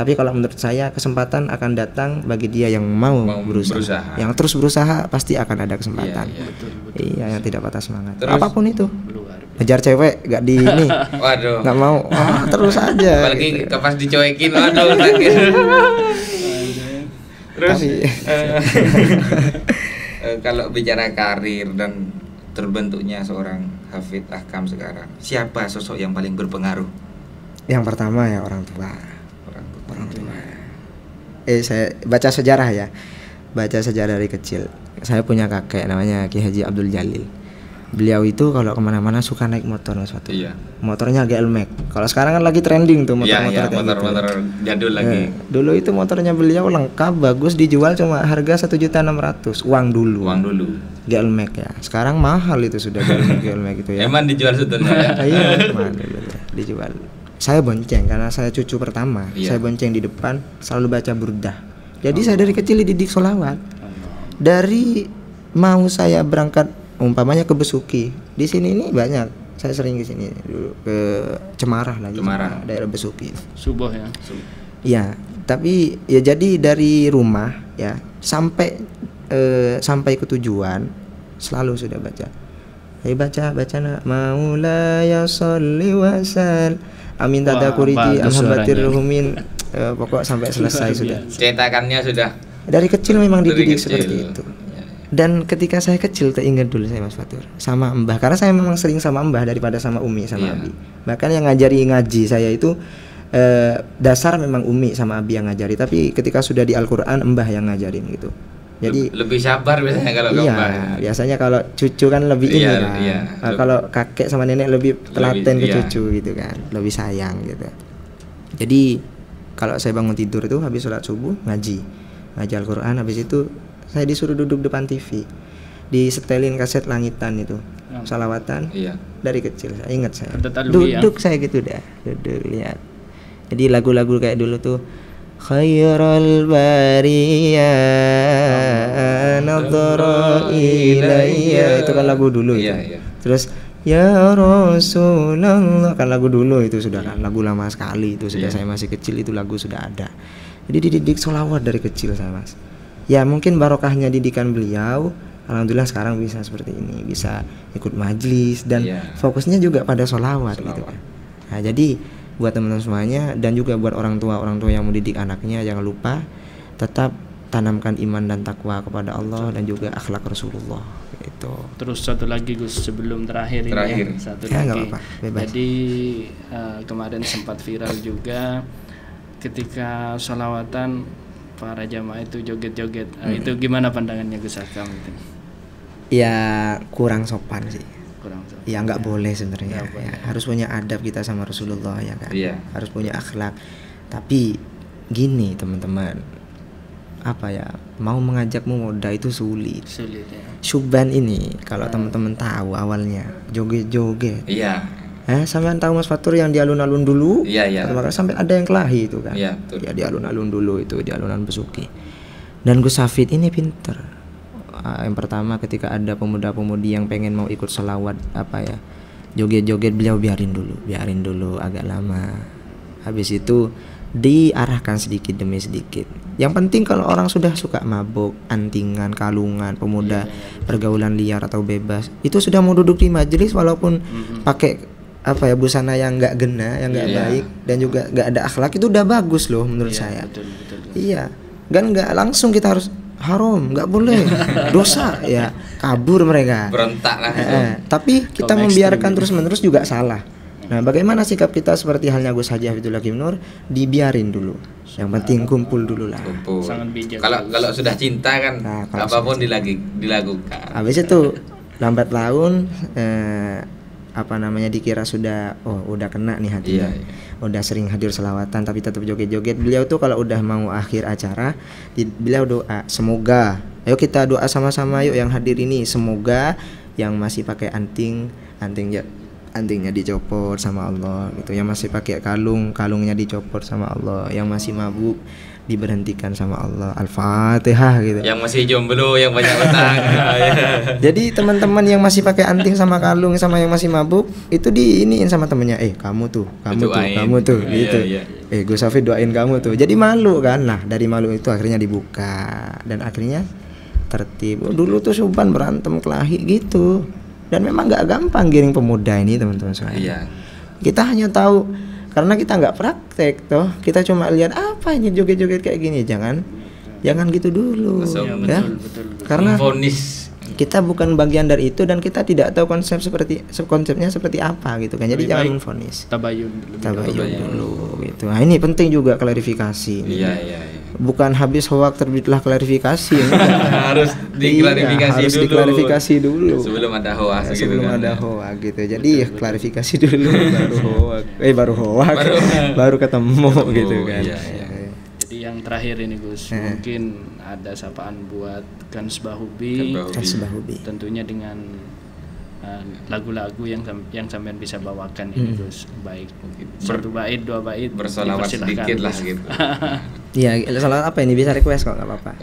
Tapi kalau menurut saya kesempatan akan datang bagi dia yang mau berusaha. Yang terus berusaha pasti akan ada kesempatan. Betul. Iya, yang tidak patah semangat. Terus, apapun itu. Luar biasa. Ngejar cewek gak di ini. Waduh. Gak mau. Terus aja. Apalagi gitu. pas dicuekin, waduh. Terus kalau bicara karir dan terbentuknya seorang Hafidz Ahkam sekarang, siapa sosok yang paling berpengaruh? Yang pertama ya orang tua. Saya baca sejarah ya. Baca sejarah dari kecil. Saya punya kakek namanya Ki Haji Abdul Jalil. Beliau itu kalau kemana-mana suka naik motor Mas Fatur. Iya. Motornya GL-Max. Kalau sekarang kan lagi trending tuh motor-motor kayak motor jadul lagi. Dulu itu motornya beliau lengkap, bagus, dijual cuma harga 1.600.000 uang dulu. GL-Max ya. Sekarang mahal itu sudah GL-Max itu ya. Emang dijual sebetulnya ya? Iya, mahal dijual. Saya bonceng karena saya cucu pertama. Iya. Saya bonceng di depan, selalu baca burdah. Jadi saya dari kecil dididik sholawat. Dari mau saya berangkat umpamanya ke Besuki. Di sini ini banyak. Saya sering ke sini dulu ke Cemarah lagi. Cemarah. Daerah Besuki. Subuh ya. Iya, tapi ya jadi dari rumah ya sampai ke tujuan selalu sudah baca. Baca nak Maulaya sholli wa sallim. Amin tadakuriji alhambatir ruhumin. Pokok sampai selesai sudah. Cetakannya sudah. Dari kecil memang dididik kecil. seperti itu. Dan ketika saya kecil teringat dulu saya Mas Fatur sama Mbah, karena saya memang sering sama Mbah daripada sama Umi sama Abi. Bahkan yang ngajari ngaji saya itu dasar memang Umi sama Abi yang ngajari, tapi ketika sudah di Al-Qur'an Mbah yang ngajarin gitu. Jadi lebih sabar biasanya kalau biasanya kalau cucu kan lebih ini kan. Kalau kakek sama nenek lebih telaten ke cucu gitu kan, lebih sayang gitu. Jadi kalau saya bangun tidur itu habis sholat subuh ngaji Al-Qur'an, habis itu saya disuruh duduk depan TV, disetelin kaset langitan itu, salawatan. Dari kecil saya ingat saya duduk saya gitu dah, duduk lihat. Jadi lagu-lagu kayak dulu tuh Khairul bariyah nadhara ilayya, itu kan lagu dulu itu. Terus Ya Rasulullah kan lagu dulu itu sudah kan, lagu lama sekali itu sudah saya masih kecil itu lagu sudah ada. Jadi dididik sholawat dari kecil saya Mas. Ya mungkin barokahnya didikan beliau, alhamdulillah sekarang bisa seperti ini, bisa ikut majlis dan fokusnya juga pada sholawat gitu kan. Nah jadi buat teman-teman semuanya dan juga buat orang tua yang mendidik anaknya, jangan lupa tetap tanamkan iman dan takwa kepada Allah dan juga akhlak Rasulullah itu. Terus satu lagi Gus sebelum terakhir. Ini ya, satu lagi. Apa-apa, jadi kemarin sempat viral juga ketika sholawatan para jamaah itu joget-joget. Itu gimana pandangannya Gus Akam itu? Ya kurang sopan sih. Ya nggak boleh sebenarnya. Harus punya adab kita sama Rasulullah ya kan. Harus punya akhlak. Tapi gini teman-teman, apa ya, mau mengajakmu moda itu sulit ya. Syuban ini kalau teman-teman tahu awalnya joget-joget. Sampean tahu Mas Fatur yang di alun-alun dulu? Maka sampai ada yang kelahi itu kan. Ya di alun-alun dulu itu, di alunan Besuki. Dan Gus Hafidz ini pinter. Yang pertama ketika ada pemuda-pemudi yang pengen mau ikut sholawat joget-joget, beliau biarin dulu agak lama. Habis itu diarahkan sedikit demi sedikit. Yang penting kalau orang sudah suka mabuk, antingan, kalungan, pemuda pergaulan liar atau bebas, itu sudah mau duduk di majelis walaupun pakai busana yang enggak gena, yang enggak baik dan juga enggak ada akhlak, itu udah bagus loh menurut saya. Betul. Iya. Kan enggak langsung kita harus haram, nggak boleh, dosa ya, kabur mereka, berontak lah. Tapi kita membiarkan terus-menerus juga salah. Nah, bagaimana sikap kita seperti halnya Gus Haji Hafidhul Hakim Nur, dibiarin dulu. Yang penting kumpul dulu lah. Sangat bijak. Kalau sudah cinta kan apapun dilakukan. Habis itu lambat laun dikira sudah udah kena nih hatinya. Udah sering hadir selawatan tapi tetap joget-joget. Beliau tuh kalau udah mau akhir acara, beliau doa, semoga ayo kita doa sama-sama yuk yang hadir ini, semoga yang masih pakai antingnya dicopot sama Allah gitu, yang masih pakai kalungnya dicopot sama Allah, yang masih mabuk diberhentikan sama Allah. Al-Fatihah gitu. Yang masih jomblo, yang banyak utang. Jadi teman-teman yang masih pakai anting sama kalung sama yang masih mabuk itu diiniin sama temennya, kamu tuh gitu. Iya. Gus Hafid doain kamu tuh. Jadi malu kan. Nah, dari malu itu akhirnya dibuka dan akhirnya tertib. Dulu tuh Subhan berantem kelahi gitu. Dan memang nggak gampang giring pemuda ini teman-teman semua. Iya. Kita hanya tahu karena kita nggak praktek toh. Kita cuma lihat apa ini joget-joget kayak gini. Jangan gitu dulu. Ya, betul. Karena Vonis. kita bukan bagian dari itu dan kita tidak tahu konsepnya seperti apa gitu kan. Jadi Lebih jangan baik menvonis. Tabayun dulu gitu. Nah, ini penting juga klarifikasi. Iya. Bukan habis hoak terbitlah klarifikasi. Harus diklarifikasi harus dulu. diklarifikasi dulu. Sebelum ada hoak gitu Sebelum kan. ada hoak gitu. Jadi klarifikasi dulu baru hoak. Baru ketemu gitu kan. Iya. Jadi yang terakhir ini Gus, mungkin ada sapaan buat Kans Bahubi. Tentunya dengan lagu-lagu yang sampean bisa bawakan ini Gus, baik satu bait, dua bait, bersolawat sedikit lah gitu. Iya, salawat apa ini bisa request kok, nggak apa-apa.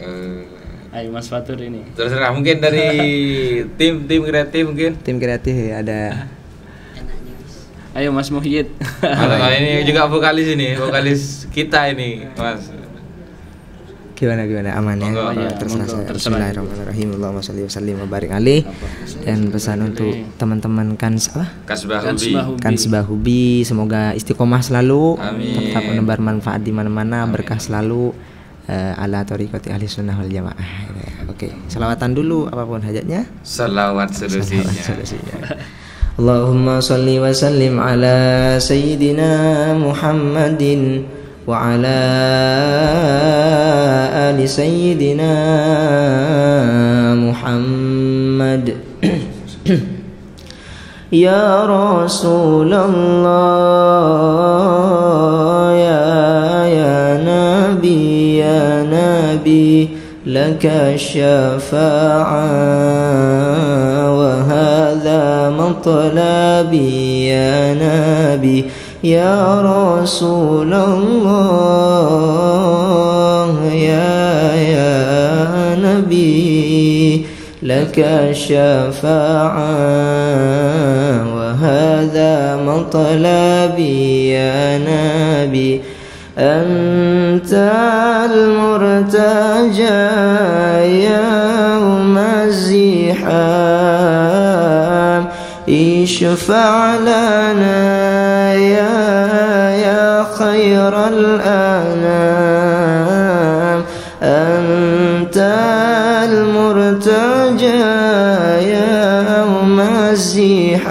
Ayo Mas Fatur ini. Terserah mungkin dari tim kreatif mungkin. Tim kreatif ya ada. Ayo Mas Muhyid. Ini juga vokalis kita ini, Mas. Gimana aman ya? Terserah. Bismillahirrahmanirrahim. Allahumma sholli wa sallim wa barik alaih. Dan pesan untuk teman-teman Kans Bahubi, semoga istiqomah selalu, tetap menebar manfaat di mana-mana, berkah selalu, ala thariqati ahli sunnah wal jamaah. Oke, selawatan dulu apapun hajatnya. Salawat solusinya. Allahumma sholli wa sallim ala sayyidina Muhammadin wa ala ali sayyidina Muhammad. Ya Rasulullah, ya Nabi, laka syafa'ah wa hadha matlabi ya Nabi. Ya Rasulullah, ya Nabi, laka syafa'ah wa hadha matlabi ya Nabi. Anta al-murtaja yawm az-ziham, ishfa' lana ya khairal anam. Anta al-murtaja yawm az-ziham,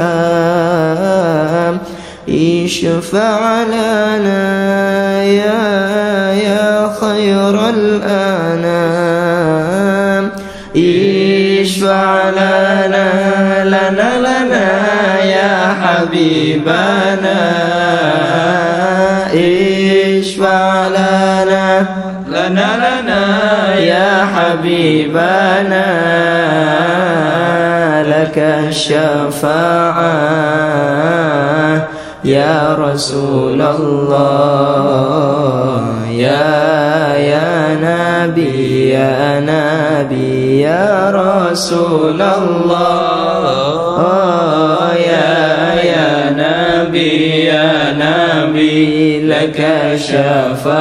ishfa' lana ya khairal anam. Ishfa' lana ya habibana. Ishfa' lana ya habibana. Laka syafa'ah ya Rasulullah, ya Nabi, ya Rasulullah, ya Nabi, laka syafa'ah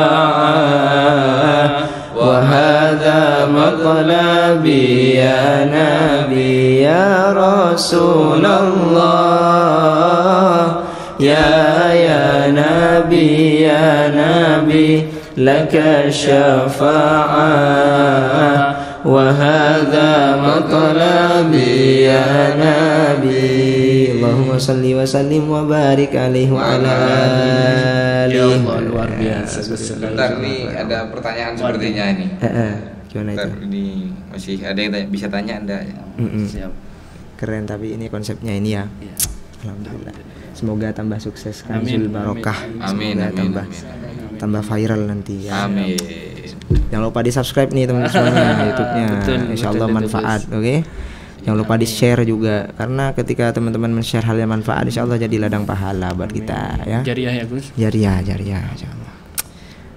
wa hadha matlabi ya Nabi, ya Rasulullah, ya Nabi, laka syafa'ah wa hadha matlabi ya Nabi. Allahumma salli wa sallim wa barik alaihi wa ala alihi. Luar biasa. Sebentar nih ada pertanyaan sepertinya ini. Gimana itu? Ini masih ada yang bisa tanya Anda ya? Siap. Keren tapi ini konsepnya ini ya. Alhamdulillah. Semoga tambah sukses Kanzul Barokah. Amin. Tambah viral nanti ya. Amin. Jangan lupa di subscribe nih teman-teman semuanya YouTube-nya. Insyaallah manfaat, oke? Jangan lupa di share juga karena ketika teman-teman men-share hal yang manfaat, insyaallah jadi ladang pahala buat kita ya. Jariah ya Gus. Jariah insyaallah.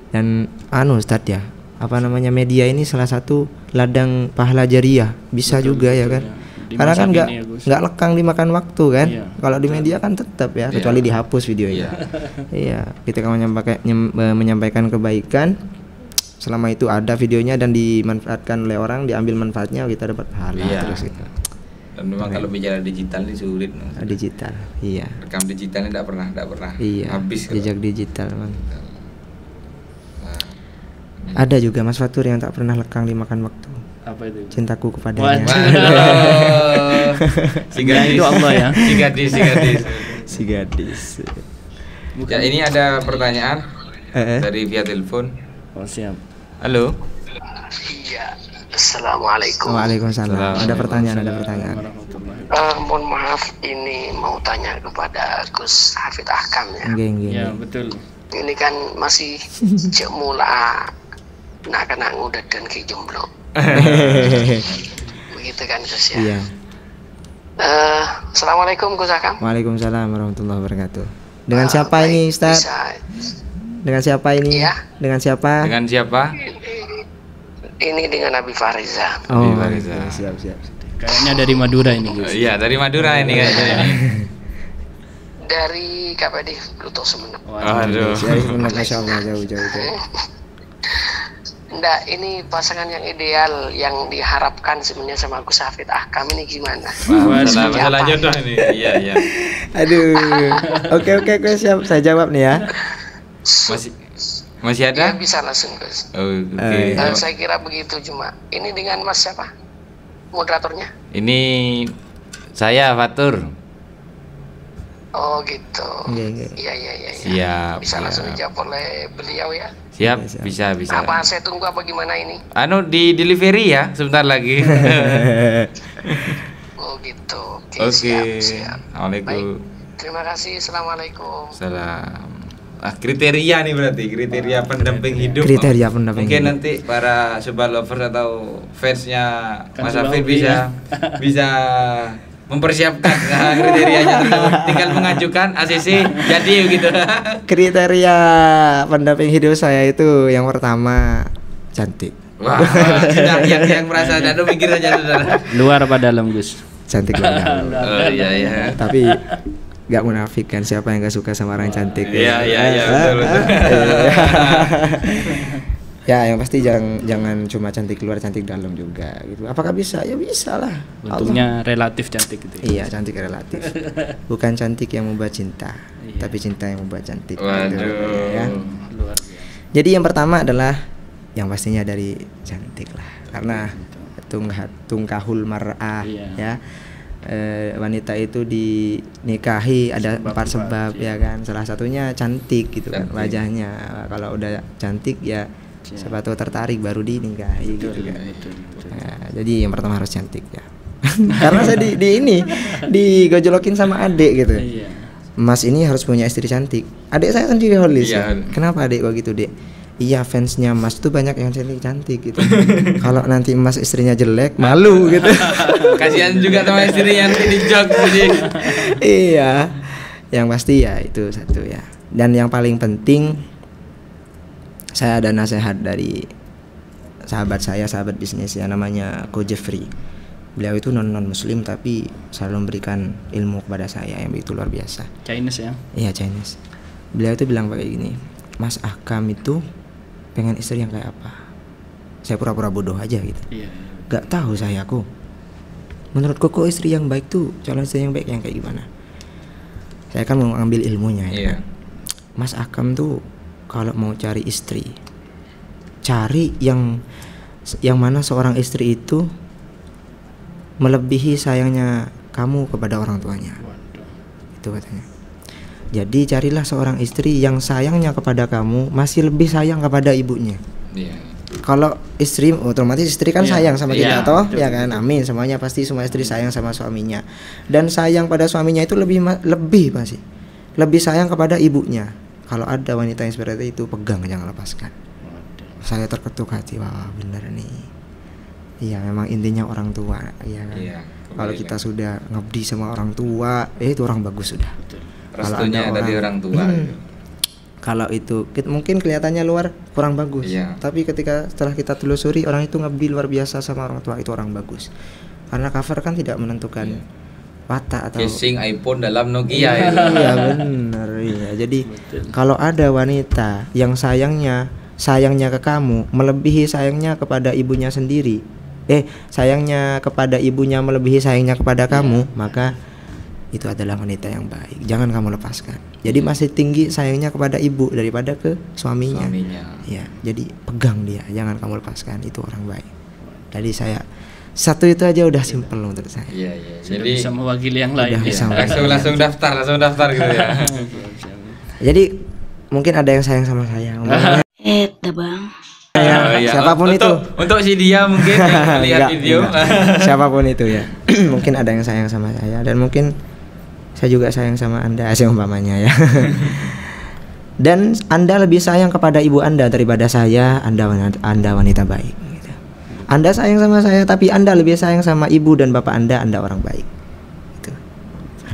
Dan Ustadz ya, apa namanya, media ini salah satu ladang pahala jariah, bisa Betul, juga ya betul, kan. ya. Di Karena masa kan kini ya, Gus. nggak lekang dimakan waktu kan. Iya, Kalau di media kan tetap ya, kecuali dihapus videonya. Iya, kita kan menyampaikan kebaikan. Selama itu ada videonya dan dimanfaatkan oleh orang, diambil manfaatnya, kita dapat pahala terus gitu. Dan memang kalau bicara digital ini sulit. Digital, iya. Rekam digitalnya tidak pernah Iya. habis. Jejak digital, man. Ada juga Mas Fatur yang tak pernah lekang dimakan waktu. Apa itu? Cintaku kepadanya. Si gadis itu Allah ya. Si gadis. Ya, ini ada pertanyaan dari via telepon. Oh, siap. Halo. Iya. Assalamualaikum. Waalaikumsalam. Ada pertanyaan. Mohon maaf, ini mau tanya kepada Gus Hafid Ahkam ya. Ya, betul. Ini kan masih cek mula nak udah dan ke jomblo. Begitu kan Gus ya. Iya. Assalamualaikum Gus Ahkam. Waalaikumsalam warahmatullahi wabarakatuh. Dengan siapa ini Ustaz? Dengan siapa ini? Iya. Dengan siapa? Dengan siapa? Ini dengan Abi Fariza. Oh, Fariza. siap. Kayaknya dari Madura ini, Gus. Iya, dari Madura ini kayaknya. Dari KPD Pluto Sumeneb. Aduh. Masya Allah, jauh. Nggak, ini pasangan yang ideal yang diharapkan sebenarnya sama Gus Hafid Ahkam ini gimana? Masalah jodoh ini. Iya. Aduh. Oke, siap. Saya jawab nih ya. Masih ada? Ya, bisa langsung Gus. Oke. Saya kira begitu, cuma ini dengan Mas siapa? Moderatornya? Ini saya Fatur. Oh gitu. Iya. Iya. Siap. Bisa langsung dijawab oleh beliau ya. Siap, bisa. Apa saya tunggu apa gimana ini? Di delivery ya, sebentar lagi. Oh gitu. Oke. Siap. Assalamualaikum. Baik. Terima kasih. Assalamualaikum. Salam. Kriteria nih berarti kriteria pendamping hidup. Kriteria pendamping Mungkin hidup. nanti para sobat lovers atau fansnya Mas Hafid Kanzul bisa mempersiapkan kriterianya, tinggal mengajukan ACC jadi gitu. Kriteria pendamping hidup saya itu yang pertama cantik. Wah, sudah yang merasa dadu mikir aja saudara. Luar apa dalam, Gus? Cantik lah. Oh iya. Tapi gak munafik kan, siapa yang gak suka sama orang cantik. Iya, betul. Ya, yang pasti jangan cuma cantik luar, cantik dalam juga gitu. Apakah bisa? Ya bisa lah. Bentuknya relatif cantik gitu. Iya, cantik relatif. Bukan cantik yang membuat cinta, tapi cinta yang membuat cantik. Waduh. Gitu, ya. Luar biasa. Jadi yang pertama adalah yang pastinya dari cantik lah, karena tungkahul mar'ah ya. Wanita itu dinikahi ada 4 sebab ya kan. Salah satunya cantik gitu kan, wajahnya. Kalau udah cantik ya siapa tahu tertarik baru dinikahi gitu kan. Nah, jadi yang pertama harus cantik ya. Karena saya digojolokin sama adik gitu. Mas ini harus punya istri cantik. Adik saya sendiri holis. Ya. Kenapa adik kok gitu, Dek? Iya, fansnya Mas tuh banyak yang cantik gitu. Kalau nanti Mas istrinya jelek, malu gitu. Kasihan juga sama istri yang dijok jadi. Iya. Yang pasti ya itu satu ya. Dan yang paling penting, saya ada nasihat dari sahabat bisnis ya, namanya Ko Jeffrey. Beliau itu non muslim tapi selalu memberikan ilmu kepada saya yang begitu luar biasa. Chinese ya? Iya, Chinese. Beliau itu bilang kayak gini, Mas Ahkam itu pengen istri yang kayak apa? Saya pura-pura bodoh aja gitu. Iya. Gak tahu saya kok. Menurutku kok istri yang baik tuh, calon istri yang baik yang kayak gimana? Saya kan mau ambil ilmunya ya. Kan? Mas Ahkam tuh kalau mau cari istri, cari yang mana seorang istri itu melebihi sayangnya kamu kepada orang tuanya. Itu katanya. Jadi carilah seorang istri yang sayangnya kepada kamu masih lebih sayang kepada ibunya. Kalau istri otomatis istri kan sayang sama kita toh, ya kan? Amin. Semuanya pasti semua istri sayang sama suaminya. Dan sayang pada suaminya itu lebih pasti. Lebih sayang kepada ibunya. Kalau ada wanita yang seperti itu, pegang, jangan lepaskan. Saya terketuk hati, wah benar nih. Iya, memang intinya orang tua, iya kan. Kalau kita sudah ngabdi sama orang tua, itu orang bagus sudah. Restunya dari orang tua. Kalau itu mungkin kelihatannya luar kurang bagus, tapi ketika setelah kita telusuri orang itu ngabdi luar biasa sama orang tua, itu orang bagus. Karena cover kan tidak menentukan watak atau casing iPhone dalam Nokia. Iya benar, iya. Jadi kalau ada wanita yang sayangnya ke kamu melebihi sayangnya kepada ibunya sendiri, sayangnya kepada ibunya melebihi sayangnya kepada kamu, maka itu adalah wanita yang baik. Jangan kamu lepaskan. Jadi masih tinggi sayangnya kepada ibu daripada ke suaminya. Ya, jadi pegang dia, jangan kamu lepaskan. Itu orang baik. Jadi saya satu itu aja udah simple menurut saya. Iya. Jadi bisa mewakili yang lain. Langsung daftar gitu ya. Jadi mungkin ada yang sayang sama saya. Bang. Siapapun itu. Untuk si dia mungkin yang lihat video. Siapapun itu ya. Mungkin ada yang sayang sama saya dan mungkin saya juga sayang sama Anda umpamanya ya. Dan Anda lebih sayang kepada ibu Anda daripada saya. Anda wanita baik gitu. Anda sayang sama saya tapi Anda lebih sayang sama ibu dan bapak Anda orang baik. Gitu.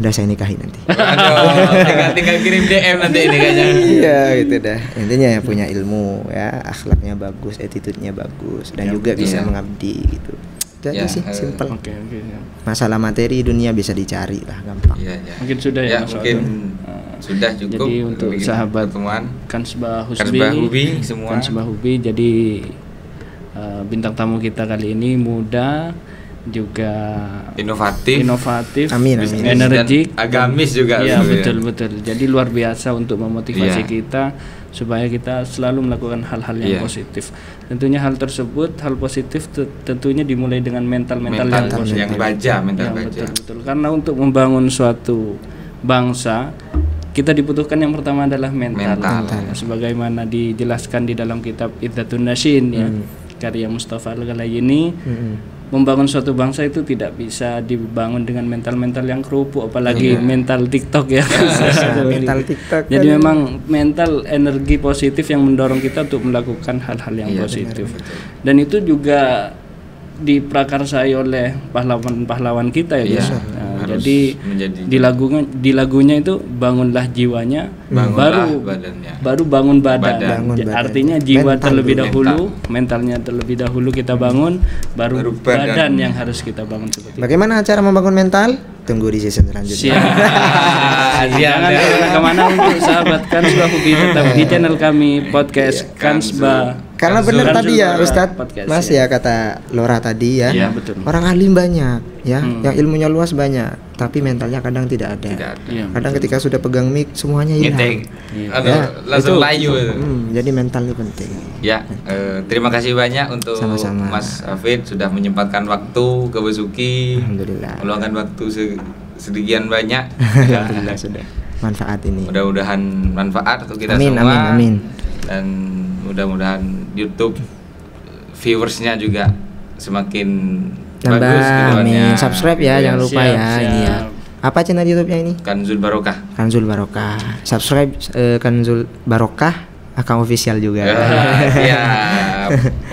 Anda saya nikahi nanti. Aduh, tinggal kirim DM nanti ini kayaknya. Iya gitu dah. Intinya ya punya ilmu ya, akhlaknya bagus, attitude-nya bagus dan juga bisa mengabdi gitu. Itu aja sih, simple. Oke. Masalah materi dunia bisa dicari lah, gampang. Iya. Mungkin sudah ya. Mungkin sudah cukup. Jadi untuk sahabat pertemuan Kansbah Hubi semua. Kansbah Hubi, jadi bintang tamu kita kali ini muda, juga inovatif, amin. energik, agamis juga. Iya betul. Jadi luar biasa untuk memotivasi kita supaya kita selalu melakukan hal-hal yang positif. Tentunya hal tersebut, hal positif tentunya dimulai dengan mental yang baja. Betul. Karena untuk membangun suatu bangsa kita dibutuhkan yang pertama adalah mental. Sebagaimana dijelaskan di dalam kitab Iddatun Nasyin ya, karya Mustafa Al-Ghalayini. Membangun suatu bangsa itu tidak bisa dibangun dengan mental yang kerupuk, apalagi mental TikTok ya. Mental TikTok. Jadi memang mental energi positif yang mendorong kita untuk melakukan hal-hal yang positif. Betul. Dan itu juga diprakarsai oleh pahlawan-pahlawan kita ya. Jadi di lagunya itu bangunlah jiwanya, baru bangun badan. Artinya jiwa mental terlebih dahulu, mentalnya terlebih dahulu kita bangun, baru badan yang harus kita bangun seperti. Bagaimana cara membangun mental? Tunggu di season selanjutnya. Jangan kemana untuk sahabat Kansbah Hubi, tetap di channel kami podcast Kansbah. Karena benar tadi ya Ustadz Mas ya kata Lora tadi ya, betul. Orang alim banyak ya, yang ilmunya luas banyak, tapi mentalnya kadang tidak ada. Kadang ketika sudah pegang mic semuanya hilang. Langsung layu. Jadi mental itu penting. Ya, terima kasih banyak untuk sama-sama. Mas Hafid sudah menyempatkan waktu ke Besuki. Alhamdulillah. Meluangkan waktu sedemikian banyak. Alhamdulillah sudah. Manfaat ini. Mudah-mudahan manfaat untuk kita semua. Amin. Dan mudah-mudahan YouTube viewersnya juga semakin bagus kedepannya. Subscribe ya, jangan lupa ya. Ini ya. Apa channel YouTube-nya ini? Kanzul Barokah. Subscribe Kanzul Barokah, akun official juga. Ya.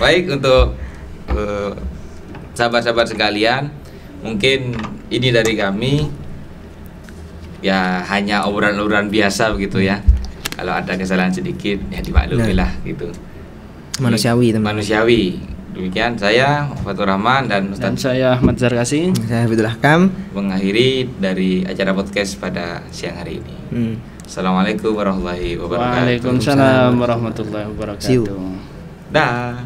Baik untuk sahabat-sahabat sekalian, mungkin ini dari kami. Ya hanya obrolan-obrolan biasa begitu ya. Kalau ada kesalahan sedikit ya dimaklumi lah gitu. Manusiawi teman. Demikian saya Fatur Rahman dan saya Ahmad Zarkasi. Saya Abdul Hakam mengakhiri dari acara podcast pada siang hari ini. Assalamualaikum warahmatullahi wabarakatuh. Waalaikumsalam warahmatullahi wabarakatuh. Dah.